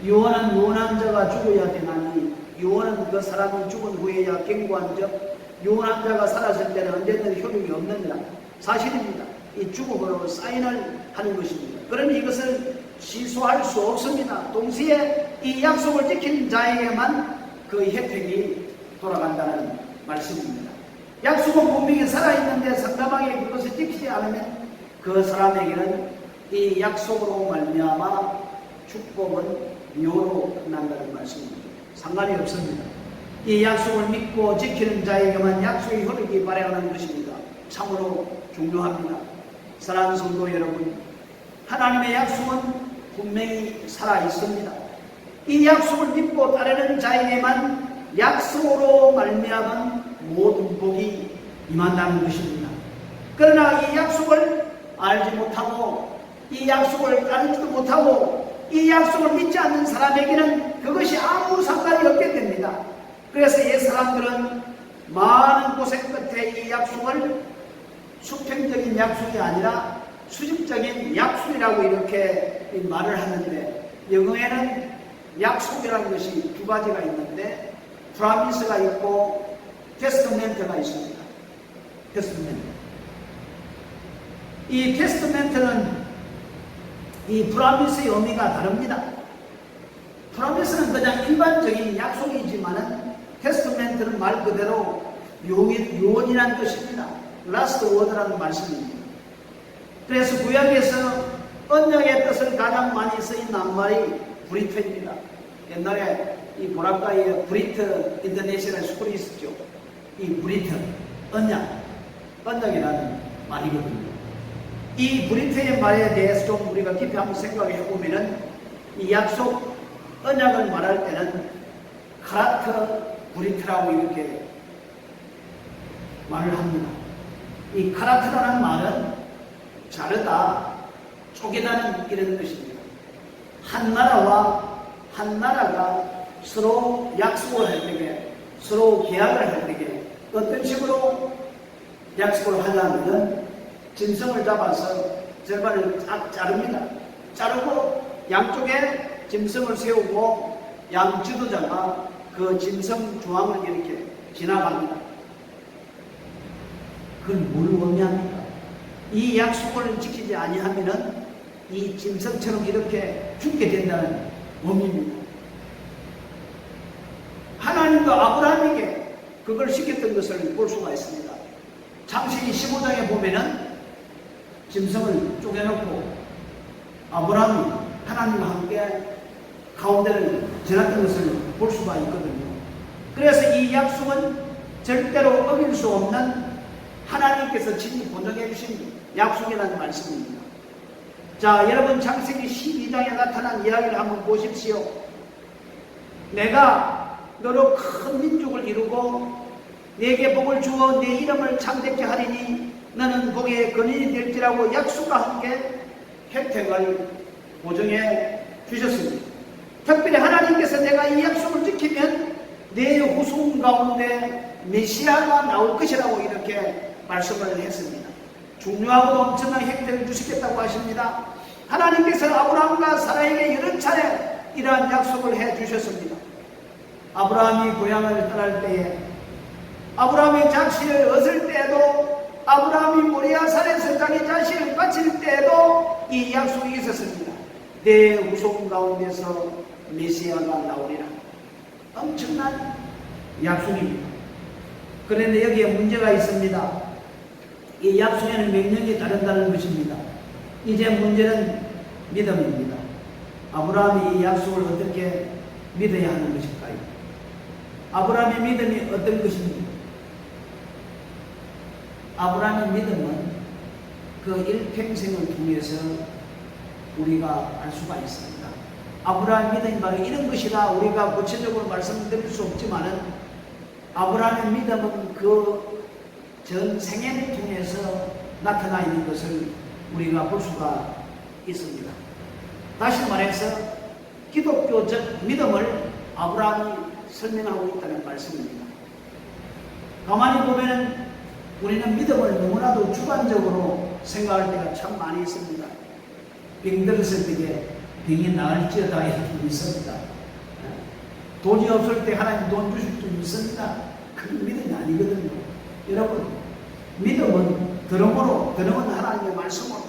유언은 유언한 자가 죽어야 되나니 유언은 그 사람이 죽은 후에야 경고한 적 유언한 자가 살았을 때는 언제든 효력이 없느니라. 사실입니다. 이 죽음으로 사인을 하는 것입니다. 그러니 이것을 취소할 수 없습니다. 동시에 이 약속을 지키는 자에게만 그 혜택이 돌아간다는 말씀입니다. 약속은 분명히 살아있는데 상대방이 그것을 지키지 않으면 그 사람에게는 이 약속으로 말미암아 축복은 묘로 끝난다는 말씀입니다. 상관이 없습니다. 이 약속을 믿고 지키는 자에게만 약속이 흐르기 바라는 것입니다. 참으로 중요합니다. 사랑하는 성도 여러분, 하나님의 약속은 분명히 살아있습니다. 이 약속을 믿고 따르는 자에게만 약속으로 말미암은 모든 복이 임한다는 것입니다. 그러나 이 약속을 알지 못하고 이 약속을 따르지도 못하고 이 약속을 믿지 않는 사람에게는 그것이 아무 상관이 없게 됩니다. 그래서 옛 사람들은 많은 고생 끝에 이 약속을 수평적인 약속이 아니라 수직적인 약속이라고 이렇게 말을 하는데, 영어에는 약속이라는 것이 두 가지가 있는데 프라미스가 있고 테스트멘트가 있습니다. 테스트멘트. 이 테스트멘트는 이 프라미스의 의미가 다릅니다. 프라미스는 그냥 일반적인 약속이지만은 테스트멘트는 말 그대로 유언이라는 뜻입니다. 라스트 워드라는 말씀입니다. 그래서 구약에서 언약의 뜻을 가장 많이 쓰인 낱말이 브리트입니다. 옛날에 이 보라카이에 브리트 인터내셔널 스쿨이 있었죠. 이 브리트, 언약이라는 말이거든요. 이 브리트의 말에 대해서 좀 우리가 깊이 한번 생각해 보면은 이 약속, 언약을 말할 때는 카라트 브리트라고 이렇게 말을 합니다. 이 카라트라는 말은 자르다, 쪼개다는 이런 뜻입니다. 한 나라와 한 나라가 서로 약속을 할 때에, 서로 계약을 할 때에 어떤 식으로 약속을 하려면은 짐승을 잡아서 절반을 쫙 자릅니다. 자르고 양쪽에 짐승을 세우고 양 지도자가 그 짐승 중앙을 이렇게 지나갑니다. 그건 뭘 의미합니까? 이 약속을 지키지 아니하면은 이 짐승처럼 이렇게 죽게 된다는 의미입니다. 하나님도 아브라함에게 그걸 시켰던 것을 볼 수가 있습니다. 창세기 15장에 보면은 짐승을 쪼개놓고 아브라함이 하나님과 함께 가운데를 지났던 것을 볼 수가 있거든요. 그래서 이 약속은 절대로 어길 수 없는 하나님께서 친히 보정해 주신 약속이라는 말씀입니다. 자, 여러분 창세기 12장에 나타난 이야기를 한번 보십시오. 내가 너로 큰 민족을 이루고 네게 복을 주어 네 이름을 창대케 하리니 너는 복의 근인이 될지라고 약속과 함께 혜택을 보정해 주셨습니다. 특별히 하나님께서 내가 이 약속을 지키면 내 후손 가운데 메시아가 나올 것이라고 이렇게 말씀을 했습니다. 중요하고도 엄청난 혜택을 주시겠다고 하십니다. 하나님께서 아브라함과 사라에게 여러 차례 이러한 약속을 해 주셨습니다. 아브라함이 고향을 떠날 때에, 아브라함이 자신을 얻을 때에도, 아브라함이 모리아산에서 자기 자신을 바칠 때에도 이 약속이 있었습니다. 내 후손 가운데서 메시아가 나오리라. 엄청난 약속입니다. 그런데 여기에 문제가 있습니다. 이 약속에는 명령이 다른다는 것입니다. 이제 문제는 믿음입니다. 아브라함이 이 약속을 어떻게 믿어야 하는 것일까요? 아브라함의 믿음이 어떤 것입니까? 아브라함의 믿음은 그 일평생을 통해서 우리가 알 수가 있습니다. 아브라함의 믿음이 바로 이런 것이다 우리가 구체적으로 말씀드릴 수 없지만은 아브라함의 믿음은 그 전 생애를 통해서 나타나 있는 것을 우리가 볼 수가 있습니다. 다시 말해서 기독교적 믿음을 아브라함이 설명하고 있다는 말씀입니다. 가만히 보면은 우리는 믿음을 너무나도 주관적으로 생각할 때가 참 많이 있습니다. 병 들었을 때에 병이 나을지어다 이렇게 믿습니다. 돈이 없을 때 하나님 돈 주실 줄 믿습니다. 그건 믿음이 아니거든요. 여러분, 믿음은 들음으로, 들음은 하나님의 말씀으로.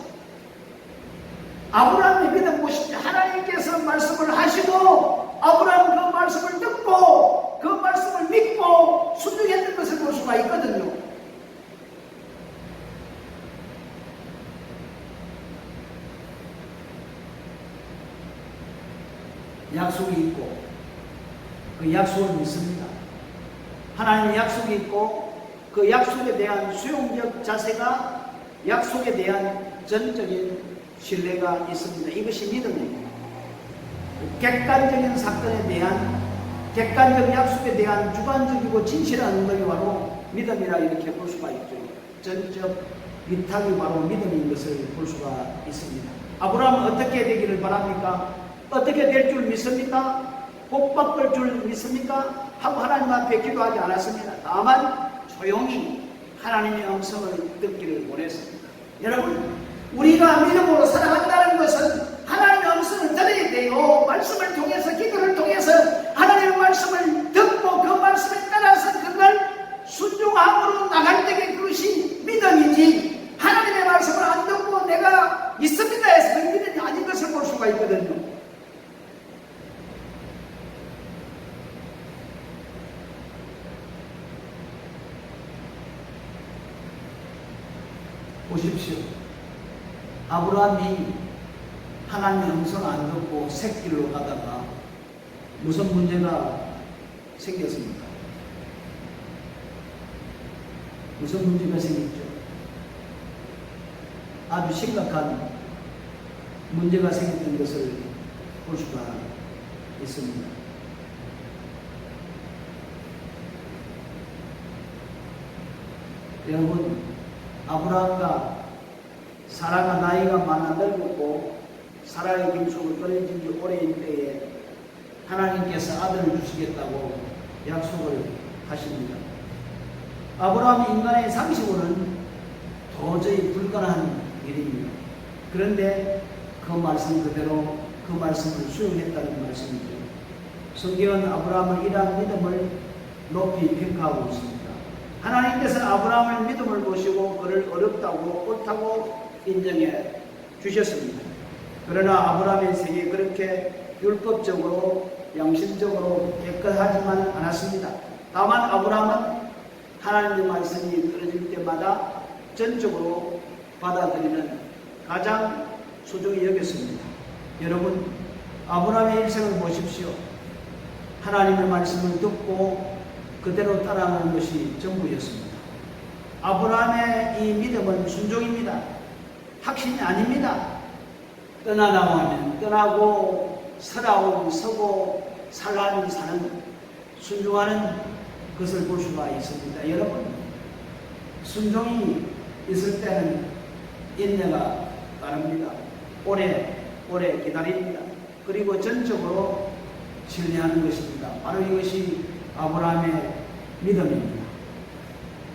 아브라함의 믿음 보십시오. 하나님께서 말씀을 하시고 아브라함은 그 말씀을 듣고 그 말씀을 믿고 순종했던 것을 볼 수가 있거든요. 약속이 있고 그 약속을 믿습니다. 하나님의 약속이 있고 그 약속에 대한 수용적 자세가 약속에 대한 전적인 신뢰가 있습니다. 이것이 믿음입니다. 객관적인 사건에 대한 객관적 약속에 대한 주관적이고 진실한 응답이 바로 믿음이라 이렇게 볼 수가 있죠. 전적 위탁이 바로 믿음인 것을 볼 수가 있습니다. 아브라함은 어떻게 되기를 바랍니까? 어떻게 될 줄 믿습니까? 복 받을 줄 믿습니까? 하고 하나님 앞에 기도하지 않았습니다. 다만 조용히 하나님의 음성을 듣기를 원했습니다. 여러분, 우리가 믿음으로 살아간다는 것은 하나님의 음성을 들어야 돼요. 말씀을 통해서, 기도를 통해서 하나님의 말씀을 듣고 그 말씀에 따라서 그걸 순종함으로 나갈 때에 그것이 믿음이지, 하나님의 말씀을 안 듣고 내가 있습니다 해서 그 믿음이 아닌 것을 볼 수가 있거든요. 보십시오. 아브라함이 하나님의 음성을 안 듣고 샛길로 가다가 무슨 문제가 생겼습니까? 무슨 문제가 생겼죠? 아주 심각한 문제가 생겼던 것을 볼 수가 있습니다. 여러분, 아브라함과 사라가 나이가 많아 늙었고 사라의 김속을 끊어진 지 오래인 때에 하나님께서 아들을 주시겠다고 약속을 하십니다. 아브라함 인간의 상식으로는 도저히 불가능한 일입니다. 그런데 그 말씀 그대로 그 말씀을 수용했다는 말씀이죠. 성경은 아브라함을 이러한 믿음을 높이 평가하고 있습니다. 하나님께서 아브라함을 믿음을 보시고 그를 어렵다고 옳다고 인정해 주셨습니다. 그러나 아브라함의 인생이 그렇게 율법적으로 양심적으로 깨끗하지만 않았습니다. 다만 아브라함은 하나님의 말씀이 떨어질 때마다 전적으로 받아들이는 가장 소중히 여겼습니다. 여러분, 아브라함의 일생을 보십시오. 하나님의 말씀을 듣고 그대로 따라가는 것이 전부였습니다. 아브라함의 이 믿음은 순종입니다. 확신이 아닙니다. 떠나라고 하면 떠나고 서라고 서고 살라면 사는 순종하는 것을 볼 수가 있습니다. 여러분, 순종이 있을 때는 인내가 따릅니다. 오래 기다립니다. 그리고 전적으로 신뢰하는 것입니다. 바로 이것이 아브라함의 믿음입니다.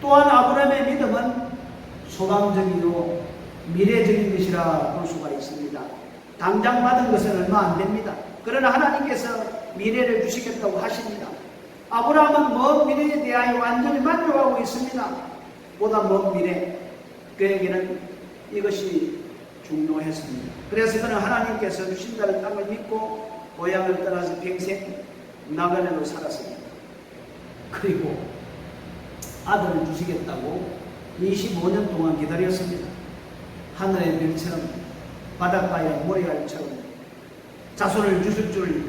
또한 아브라함의 믿음은 소망적이고 미래적인 것이라 볼 수가 있습니다. 당장 받은 것은 얼마 안 됩니다. 그러나 하나님께서 미래를 주시겠다고 하십니다. 아브라함은 먼 미래에 대하여 완전히 만족하고 있습니다. 보다 먼 미래, 그에게는 이것이 중요했습니다. 그래서 그는 하나님께서 주신다는 땅을 믿고 고향을 떠나서 평생 나그네로 살았습니다. 그리고 아들을 주시겠다고 25년 동안 기다렸습니다. 하늘의 별처럼 바닷가의 모래알처럼 자손을 주실 줄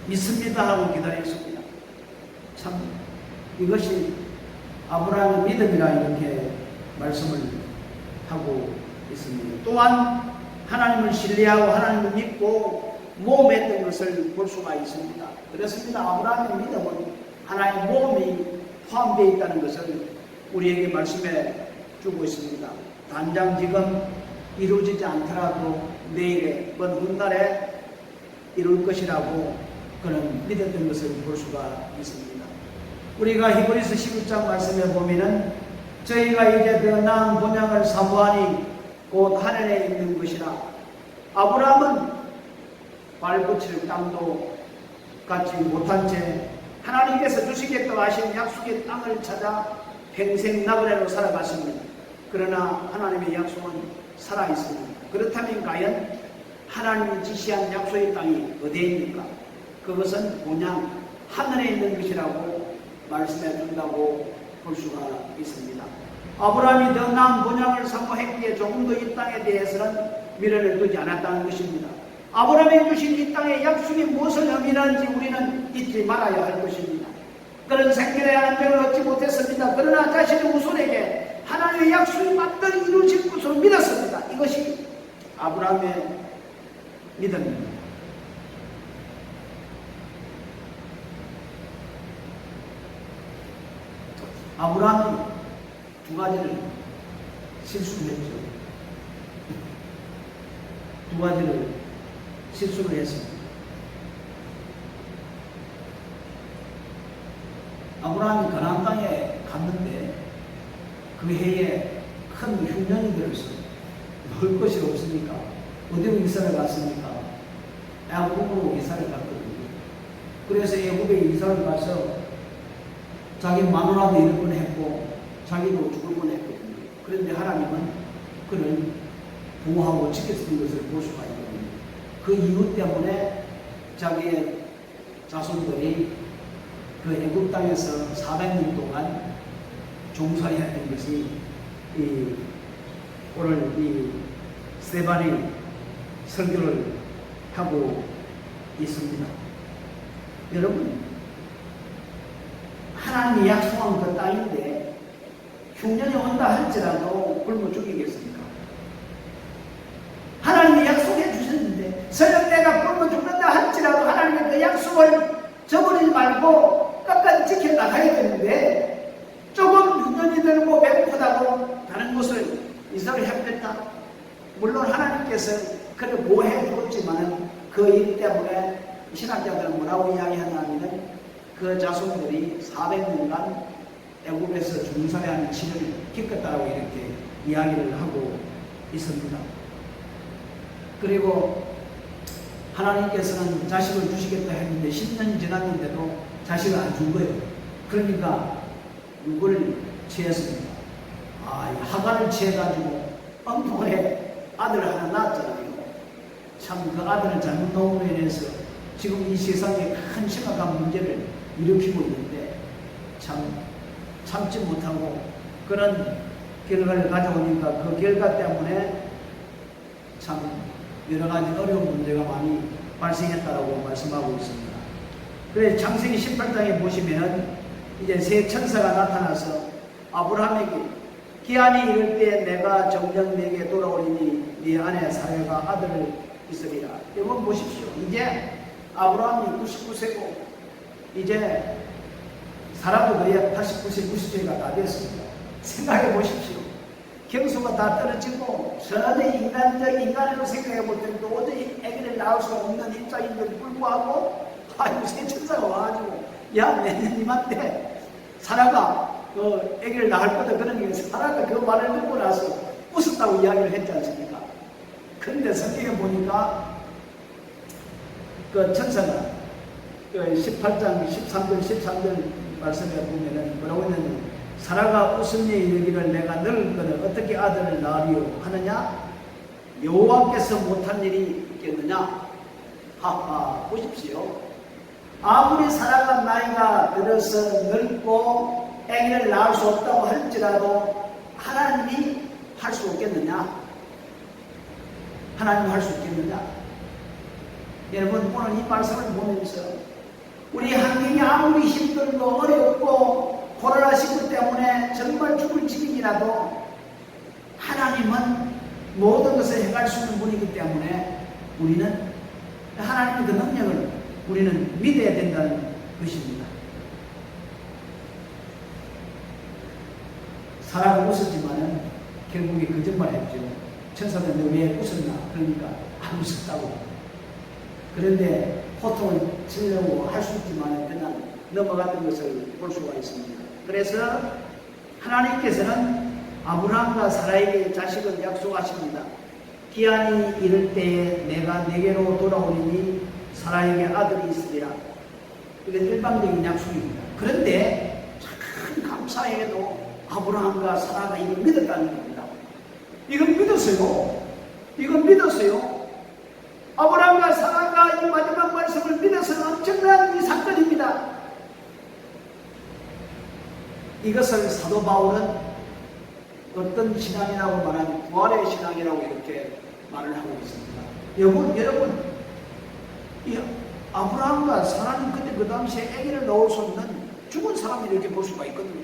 믿습니다 하고 기다렸습니다. 참 이것이 아브라함의 믿음이라 이렇게 말씀을 하고 있습니다. 또한 하나님을 신뢰하고 하나님을 믿고 모험했던 것을 볼 수가 있습니다. 그렇습니다. 아브라함의 믿음은 하나님의 모험이 포함되어 있다는 것을 우리에게 말씀해 주고 있습니다. 당장 지금 이루어지지 않더라도 내일에 먼 훗날에 이룰 것이라고 그는 믿었던 것을 볼 수가 있습니다. 우리가 히브리서 11장 말씀에 보면은 저희가 이제 더 나은 본향을 사모하니 곧 하늘에 있는 것이라. 아브라함은 발붙일 땅도 갖지 못한 채 하나님께서 주시겠다고 하신 약속의 땅을 찾아 평생 나그네로 살아갔습니다. 그러나 하나님의 약속은 살아있습니다. 그렇다면 과연 하나님이 지시한 약속의 땅이 어디입니까? 그것은 본향 하늘에 있는 것이라고 말씀해 준다고 볼 수가 있습니다. 아브라함이 더 나은 본향을 사모했기에 조금도 이 땅에 대해서는 미련을 두지 않았다는 것입니다. 아브라함이 주신 이 땅의 약속이 무엇을 의미하는지 우리는 잊지 말아야 할 것입니다. 그런 생명을 자신의 안정을 얻지 못했습니다. 그러나 자신의 후손에게 하나님의 약속이 맞들이 이루어질 것으로 믿었습니다. 이것이 아브라함의 믿음입니다. 아브라함이 두 가지를 실수를 했죠. 두 가지를 실수를 했습니다. 아브라함이 가나안 땅에 갔는데 그 해에 큰 흉년이 들어서 먹을 것이 없으니까 어디로 이사를 갔습니까? 애굽으로 이사를 갔거든요. 그래서 애굽에 이사를 가서 자기 마누라도 잃을 뻔했고 자기도 죽을 뻔했거든요. 그런데 하나님은 그를 보호하고 지켜주는 것을 볼 수가 있거든요. 그 이유 때문에 자기의 자손들이 그 애굽 땅에서 400년 동안 종살이했던 것이 오늘 이 스데반이 설교를 하고 있습니다. 여러분, 하나님이 약속한 그 땅인데 흉년이 온다 할지라도 굶어 죽이겠습니까? 하나님이 약속해 주셨는데 설령 내가 굶어 죽는다 할지라도 하나님의 그 약속을 저버리지 말고 끝까지 지켜나가야 되는데 조금 흉년이 들고 배고프다고 다른 곳을 이사를 해버렸다. 물론 하나님께서 그를 보호해 주었지만 그 일 때문에 신학자들은 뭐라고 이야기하냐면 그 자손들이 400년간 애굽에서 중사하는 치를 겪었다라고 이렇게 이야기를 하고 있습니다. 그리고 하나님께서는 자식을 주시겠다 했는데 10년이 지났는데도 자식을 안 준 거예요. 그러니까 누구를 취했습니다. 하간을 취해가지고 엉뚱하게 아들을 하나 낳았잖아요. 참 그 아들을 잘못 놓음으로 인해서 지금 이 세상에 큰 심각한 문제를 일으키고 있는데 참 참지 못하고 그런 결과를 가져오니까 그 결과 때문에 참 여러 가지 어려운 문제가 많이 발생했다라고 말씀하고 있습니다. 그래서 창세기 18장에 보시면 이제 새 천사가 나타나서 아브라함에게 기한이 이를 때 내가 정녕 내게 돌아오리니 네 아내 사라가 아들을 있으리라. 여러분 보십시오. 이제 아브라함이 99세고 이제 사라도 거의 89세, 90세가 다 됐습니다. 생각해 보십시오. 경수가 다 떨어지고 전혀 인간으로 생각해 볼 때는 도저히 아기를 낳을 수 없는 입장인데도 불구하고 새 천사가 와가지고 야 내년 이맘때 사라가 아기를 낳을 거다 그러니까 사라가 그 말을 듣고 나서 웃었다고 이야기를 했지 않습니까? 그런데 성경에 보니까 그 천사가 그 18장 13절 말씀에 보면은 뭐라고 했냐면 사라가 웃음에 이르기를 내가 늙을 거는 어떻게 아들을 낳으리요 하느냐 여호와께서 못한 일이 있겠느냐. 하하 보십시오. 아무리 사라가 나이가 들어서 늙고 아기를 낳을 수 없다고 할지라도 하나님이 할 수 없겠느냐? 하나님 할 수 있겠느냐? 여러분 오늘 이 말씀을 보면서 우리 환경이 아무리 힘들고 어렵고 코로나19 때문에 정말 죽을 지경이라도 하나님은 모든 것을 해갈 수 있는 분이기 때문에 우리는 하나님의 그 능력을 우리는 믿어야 된다는 것입니다. 사라가 웃었지만은 결국에 거짓말했죠. 천사들 너 왜 웃었나? 그러니까 안 웃었다고. 그런데 호통을 치려고 할 수 있지만 그냥 넘어갔던 것을 볼 수가 있습니다. 그래서 하나님께서는 아브라함과 사라에게 자식을 약속하십니다. 기한이 이를 때에 내가 내게로 돌아오리니 사라에게 아들이 있으리라. 이건 일방적인 약속입니다. 그런데 참 감사해도 아브라함과 사라가 이걸 믿었다는 겁니다. 이건 믿었어요. 이건 믿었어요. 아브라함과 사라가 이 마지막 말씀을 믿어서 엄청난 이 사건입니다. 이것을 사도 바울은 어떤 신앙이라고 말하는 부활의 신앙이라고 이렇게 말을 하고 있습니다. 여러분, 이 아브라함과 사라는 그때 그 당시에 아기를 낳을 수 없는 죽은 사람을 이렇게 볼 수가 있거든요.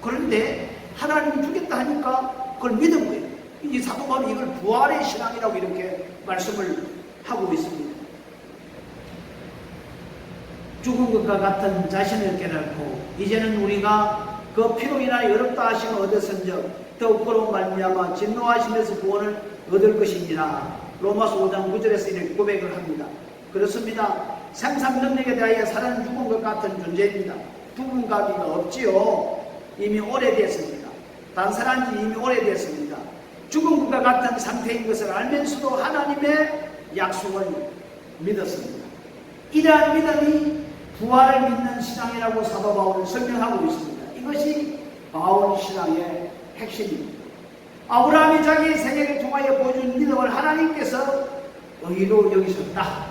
그런데 하나님이 죽겠다 하니까 그걸 믿은 거예요. 이 사도 바울이 이걸 부활의 신앙이라고 이렇게 말씀을 하고 있습니다. 죽은 것과 같은 자신을 깨닫고 이제는 우리가 그 피로 인하여 어렵다 하심을 얻었은즉 더욱 그로 말미암아 진노하심에서 구원을 얻을 것이니라. 로마서 5장 9절에서 이렇게 고백을 합니다. 그렇습니다. 생산 능력에 대하여 살아는 죽은 것 같은 존재입니다. 죽은 가기가 없지요. 이미 오래됐습니다. 단설한 지 이미 오래됐습니다. 죽은 것과 같은 상태인 것을 알면서도 하나님의 약속을 믿었습니다. 이러한 믿음이 부활을 믿는 신앙이라고 사도 바울은 설명하고 있습니다. 이것이 바울 신앙의 핵심입니다. 아브라함이 자기 생애를 통하여 보여준 믿음을 하나님께서 의로 여기셨다.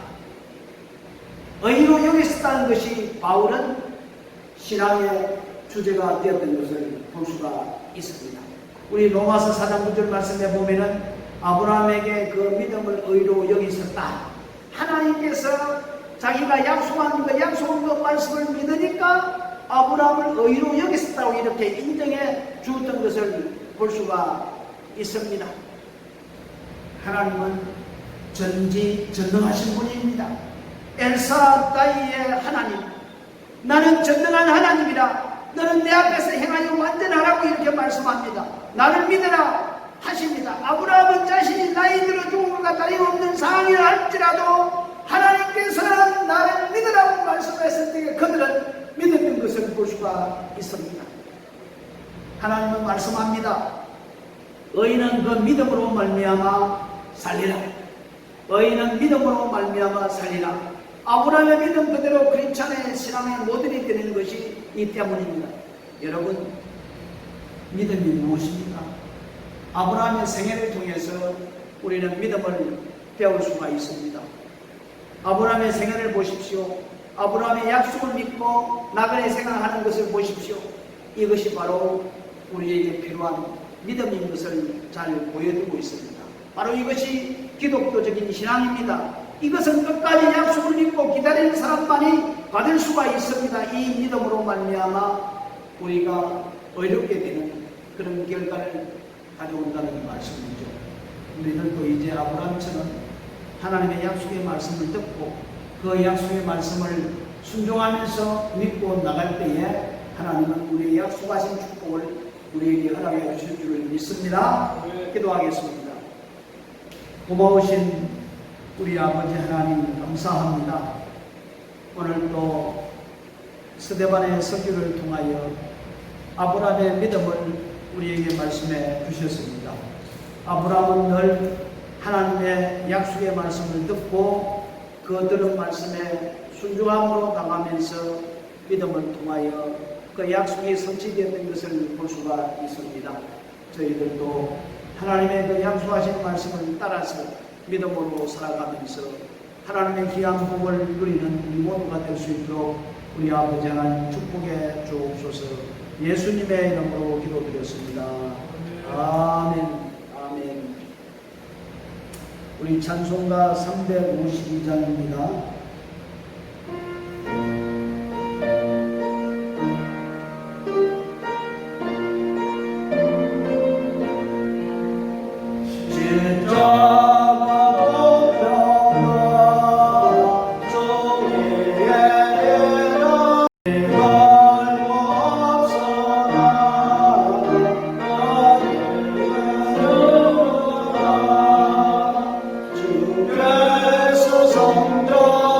의로 여기셨다는 것이 바울은 신앙의 주제가 되었던 것을 볼 수가 있습니다. 우리 로마서 4장 9절 말씀에 보면은 아브라함에게 그 믿음을 의로 여기셨다. 하나님께서 자기가 약속한 그 말씀을 믿으니까 아브라함을 의로 여기셨다고 이렇게 인정해 주었던 것을 볼 수가 있습니다. 하나님은 전지전능하신 분입니다. 엘사다이의 하나님, 나는 전능한 하나님이라. 너는 내 앞에서 행하여 완전하라고 이렇게 말씀합니다. 나를 믿으라 하십니다. 아브라함은 자신이 나이 들어 죽은 것과 다름없는 상황이라 할지라도 하나님께서는 나를 믿으라고 말씀했을 때 그들은 믿었던 것을 볼 수가 있습니다. 하나님은 말씀합니다. 의인은 그 믿음으로 말미암아 살리라. 의인은 믿음으로 말미암아 살리라. 아브라함의 믿음 그대로 크리스찬의 신앙의 모델이 되는 것이 이 때문입니다. 여러분, 믿음이 무엇입니까? 아브라함의 생애를 통해서 우리는 믿음을 배울 수가 있습니다. 아브라함의 생애를 보십시오. 아브라함의 약속을 믿고 나그네 생활하는 것을 보십시오. 이것이 바로 우리에게 필요한 믿음인 것을 잘 보여주고 있습니다. 바로 이것이 기독교적인 신앙입니다. 이것은 끝까지 약속을 믿고 기다리는 사람만이 받을 수가 있습니다. 이 믿음으로 말미암아 우리가 어렵게 되는 그런 결과를 가져온다는 말씀이죠. 우리들도 이제 아브라함처럼 하나님의 약속의 말씀을 듣고 그 약속의 말씀을 순종하면서 믿고 나갈 때에 하나님은 우리의 약속하신 축복을 우리에게 허락해 주실 줄을 믿습니다. 기도하겠습니다. 고마우신 우리 아버지 하나님 감사합니다. 오늘 또 스데반의 설교를 통하여 아브라함의 믿음을 우리에게 말씀해 주셨습니다. 아브라함은 늘 하나님의 약속의 말씀을 듣고 그 들은 말씀에 순종함으로 나가면서 믿음을 통하여 그 약속이 성취되었던 것을 볼 수가 있습니다. 저희들도 하나님의 그 약속하신 말씀을 따라서 믿음으로 살아가면서 하나님의 귀한 복을 누리는 우리 모두가 될 수 있도록 우리 아버지 하나님 축복해 주옵소서. 예수님의 이름으로 기도드렸습니다. 아멘. 아멘. 우리 찬송가 352장입니다. 주께서 성전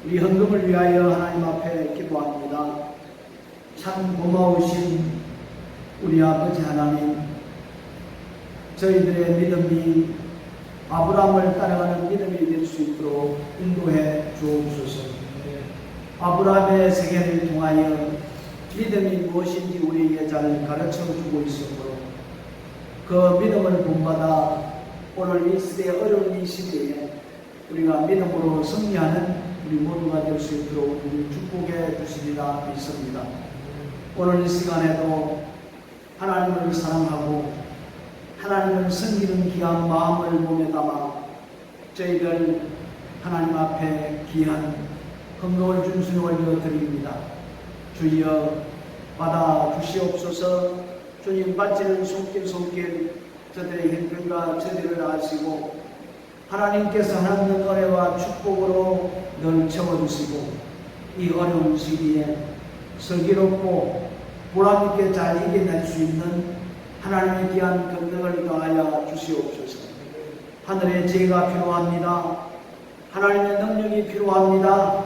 우리 헌금을 위하여 하나님 앞에 기도합니다. 참 고마우신 우리 아버지 하나님, 저희들의 믿음이 아브라함을 따라가는 믿음이 될 수 있도록 인도해 주옵소서. 아브라함의 세계를 통하여 믿음이 무엇인지 우리에게 잘 가르쳐 주고 있었고, 그 믿음을 본받아 오늘 이 시대의 어려운 이 시대에 우리가 믿음으로 승리하는 우리 모두가 될 수 있도록 우리 축복해 주시리라 믿습니다. 오늘 이 시간에도 하나님을 사랑하고 하나님을 섬기는 귀한 마음을 몸에 담아 저희들 하나님 앞에 귀한 헌금을 준수히 올려드립니다. 주여 받아 주시옵소서. 주님 받지는 손길 저들의 형편과 저들을 아시고 하나님께서 하나님 은혜와 축복으로 늘 채워주시고 이 어려운 시기에 슬기롭고 보람있게 잘 이겨낼 수 있는 하나님의 귀한 권능을 더하여 주시옵소서. 하늘의 지혜가 필요합니다. 하나님의 능력이 필요합니다.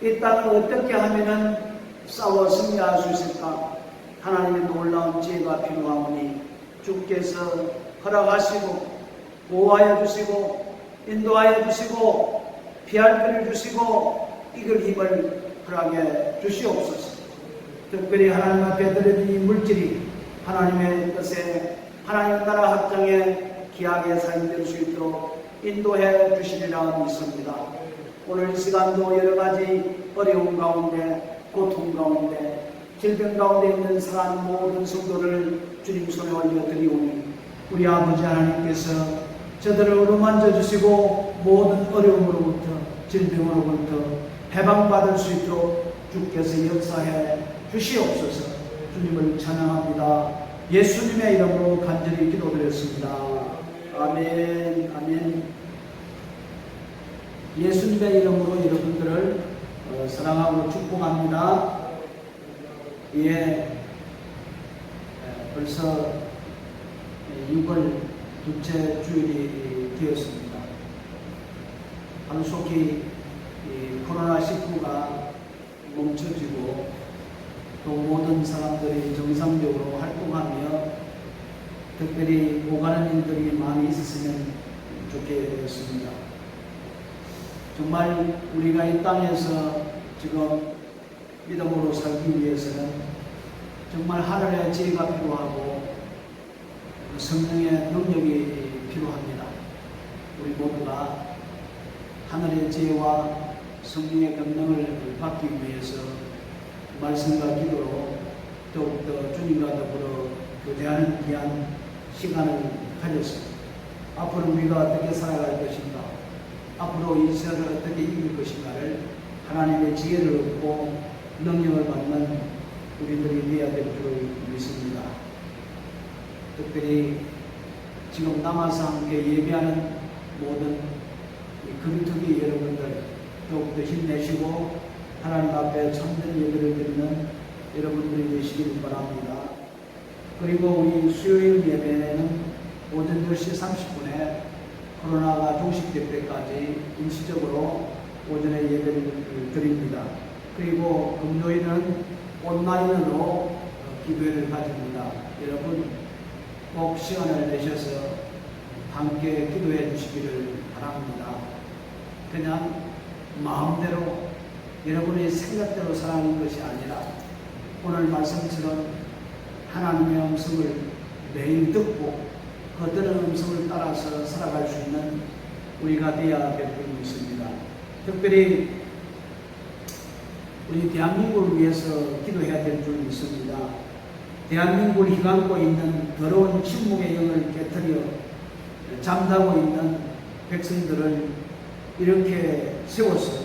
이 땅을 어떻게 하면 싸워 승리할 수 있을까? 하나님의 놀라운 지혜가 필요하오니 주께서 허락하시고 보호하여 주시고 인도하여 주시고 피할 길을 주시고 이길 힘을 허락해 주시옵소서. 특별히 하나님 앞에 드려진 이 물질이 하나님의 뜻에 하나님 나라 확장에 귀하게 사용될 수 있도록 인도해 주시리라 믿습니다. 오늘 이 시간도 여러 가지 어려움 가운데, 고통 가운데, 질병 가운데 있는 사람 모든 성도를 주님 손에 올려드리오니 우리 아버지 하나님께서 저들을 어루만져 주시고 모든 어려움으로부터 질병으로부터 해방받을 수 있도록 주께서 역사해 주시옵소서. 주님을 찬양합니다. 예수님의 이름으로 간절히 기도드렸습니다. 아멘. 아멘. 예수님의 이름으로 여러분들을 사랑하고 축복합니다. 예, 벌써 6월 둘째 주일이 되었습니다. 한속히 코로나19가 멈춰지고 또 모든 사람들이 정상적으로 활동하며 특별히 오가는 일들이 많이 있었으면 좋게 되었습니다. 정말 우리가 이 땅에서 지금 믿음으로 살기 위해서는 정말 하늘의 지혜가 필요하고 성령의 능력이 필요합니다. 우리 모두가 하늘의 지혜와 성령의 권능을 받기 위해서 말씀과 기도로 더욱더 주님과 더불어 교제하는 귀한 시간을 가졌습니다. 앞으로 우리가 어떻게 살아갈 것인가, 앞으로 이 세상을 어떻게 이길 것인가를 하나님의 지혜를 얻고 능력을 받는 우리들이 되어야 될 줄 믿습니다. 특별히 지금 남아서 함께 예배하는 모든 금투기 여러분들 더욱더 힘내시고 하나님 앞에 참된 예배를 드리는 여러분들이 되시길 바랍니다. 그리고 우리 수요일 예배는 오전 10시 30분에 코로나가 종식될 때까지 일시적으로 오전에 예배를 드립니다. 그리고 금요일은 온라인으로 기도회를 가집니다. 여러분 꼭 시간을 내셔서 함께 기도해 주시기를 바랍니다. 그냥 마음대로 여러분의 생각대로 살아가는 것이 아니라 오늘 말씀처럼 하나님의 음성을 매일 듣고 그 들은 음성을 따라서 살아갈 수 있는 우리가 되어야 될 줄 믿습니다. 특별히 우리 대한민국을 위해서 기도해야 될 줄 믿습니다. 대한민국을 휘감고 있는 더러운 침묵의 영을 깨뜨려 잠자고 있는 백성들을 이렇게 세워서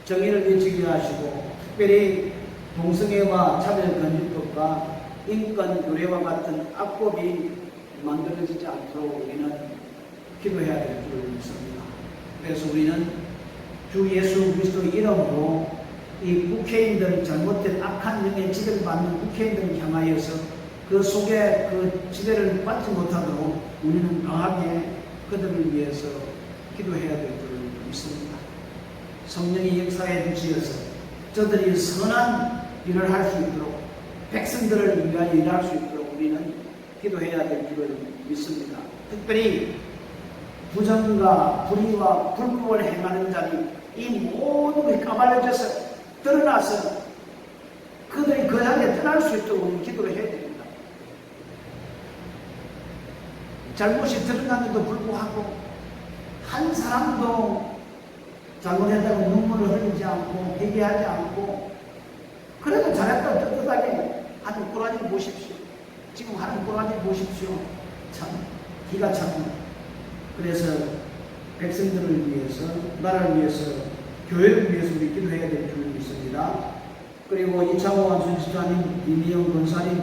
정의를 외치게 하시고, 특별히 동성애와 차별금지법과 인권 교례와 같은 악법이 만들어지지 않도록 우리는 기도해야 될 줄 믿습니다. 그래서 우리는 주 예수 그리스도 이름으로 이 국회의원들, 잘못된 악한 영의 지배를 받는 국회의원들을 향하여서 그 속에 그 지배를 받지 못하도록 우리는 강하게 그들을 위해서 기도해야 될 줄 믿습니다. 성령이 역사해 주시어서 저들이 선한 일을 할 수 있도록, 백성들을 위하여 일할 수 있도록 우리는 기도해야 될 줄을 믿습니다. 특별히 부정과 불의와 불법을 행하는 자들이 이 모든 것이 까발려져서 드러나서 그들이 그 자리에 떠날 수 있도록 우리 기도를 해야 됩니다. 잘못이 드러나는데도 불구하고 한 사람도 잘못했다고 눈물을 흘리지 않고 회개하지 않고, 그래도 잘했다 떳떳하게 하는 꼬라지 보십시오. 지금 하는 꼬라지 보십시오. 참 기가 차고. 그래서 백성들을 위해서, 나라를 위해서, 교회를 위해서 우리 기도해야 될 줄 믿습니다. 그리고 이창호 안순집사님, 이미영 권사님,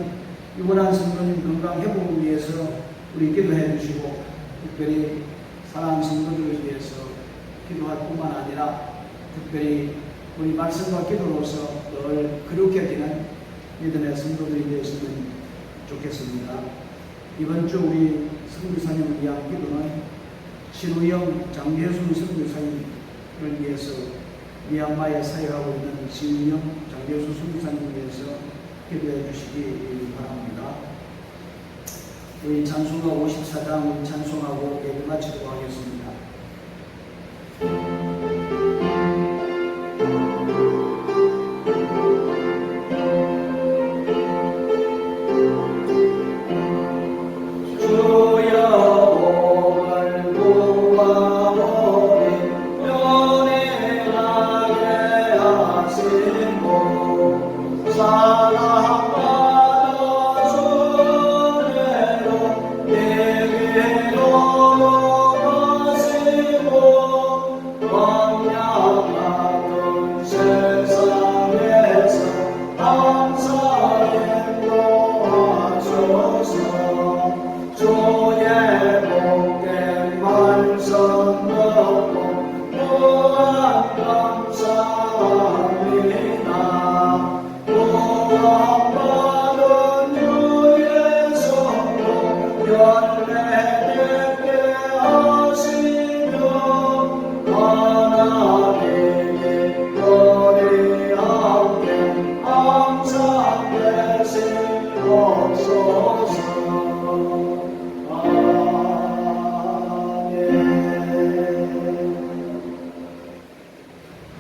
유건한 성도님 건강 회복을 위해서 우리 기도해 주시고, 특별히 사랑하는 성도들을 위해서 기도할 뿐만 아니라 특별히 우리 말씀과 기도로서 늘 거룩해지는 믿음의 성도들이 되었으면 좋겠습니다. 이번 주 우리 선교사님을 위한 기도는 신우영 장계순 선교사님을 위해서 미얀마에 사역하고 있는 신우영 장계순 선교사님을 위해서 기도해 주시기 바랍니다. 우리 찬송가 54장 찬송하고 예배 마치도록 하겠습니다.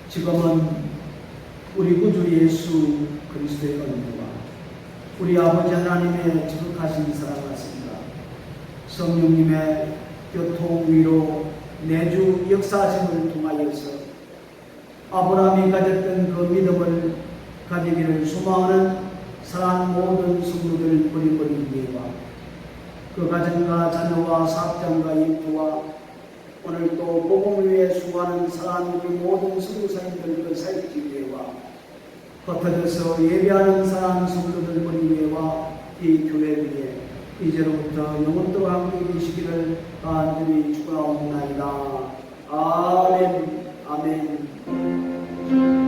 지금은 우리 구주 예수 그리스도의 은혜와 우리 아버지 하나님의 지극하신 사랑 같습니다. 성령님의 교통 위로 내주 역사하심을 통하여서 아브라함이 가졌던 그 믿음을 가지기를 소망하는 사랑하는 모든 성도들 버림버린 예와 그 가정과 자녀와 사업장과 일터와 오늘 또 복음을 위해 수고하는 사랑하는 우리 모든 선교사님들을 살피기위해와 흩어져서 예배하는 사랑하는 성도들 머리위에와 이 교회 위에 이제로부터 영원토록 함께 계시기를 간절히 축원하옵나이다. 아멘. 아멘.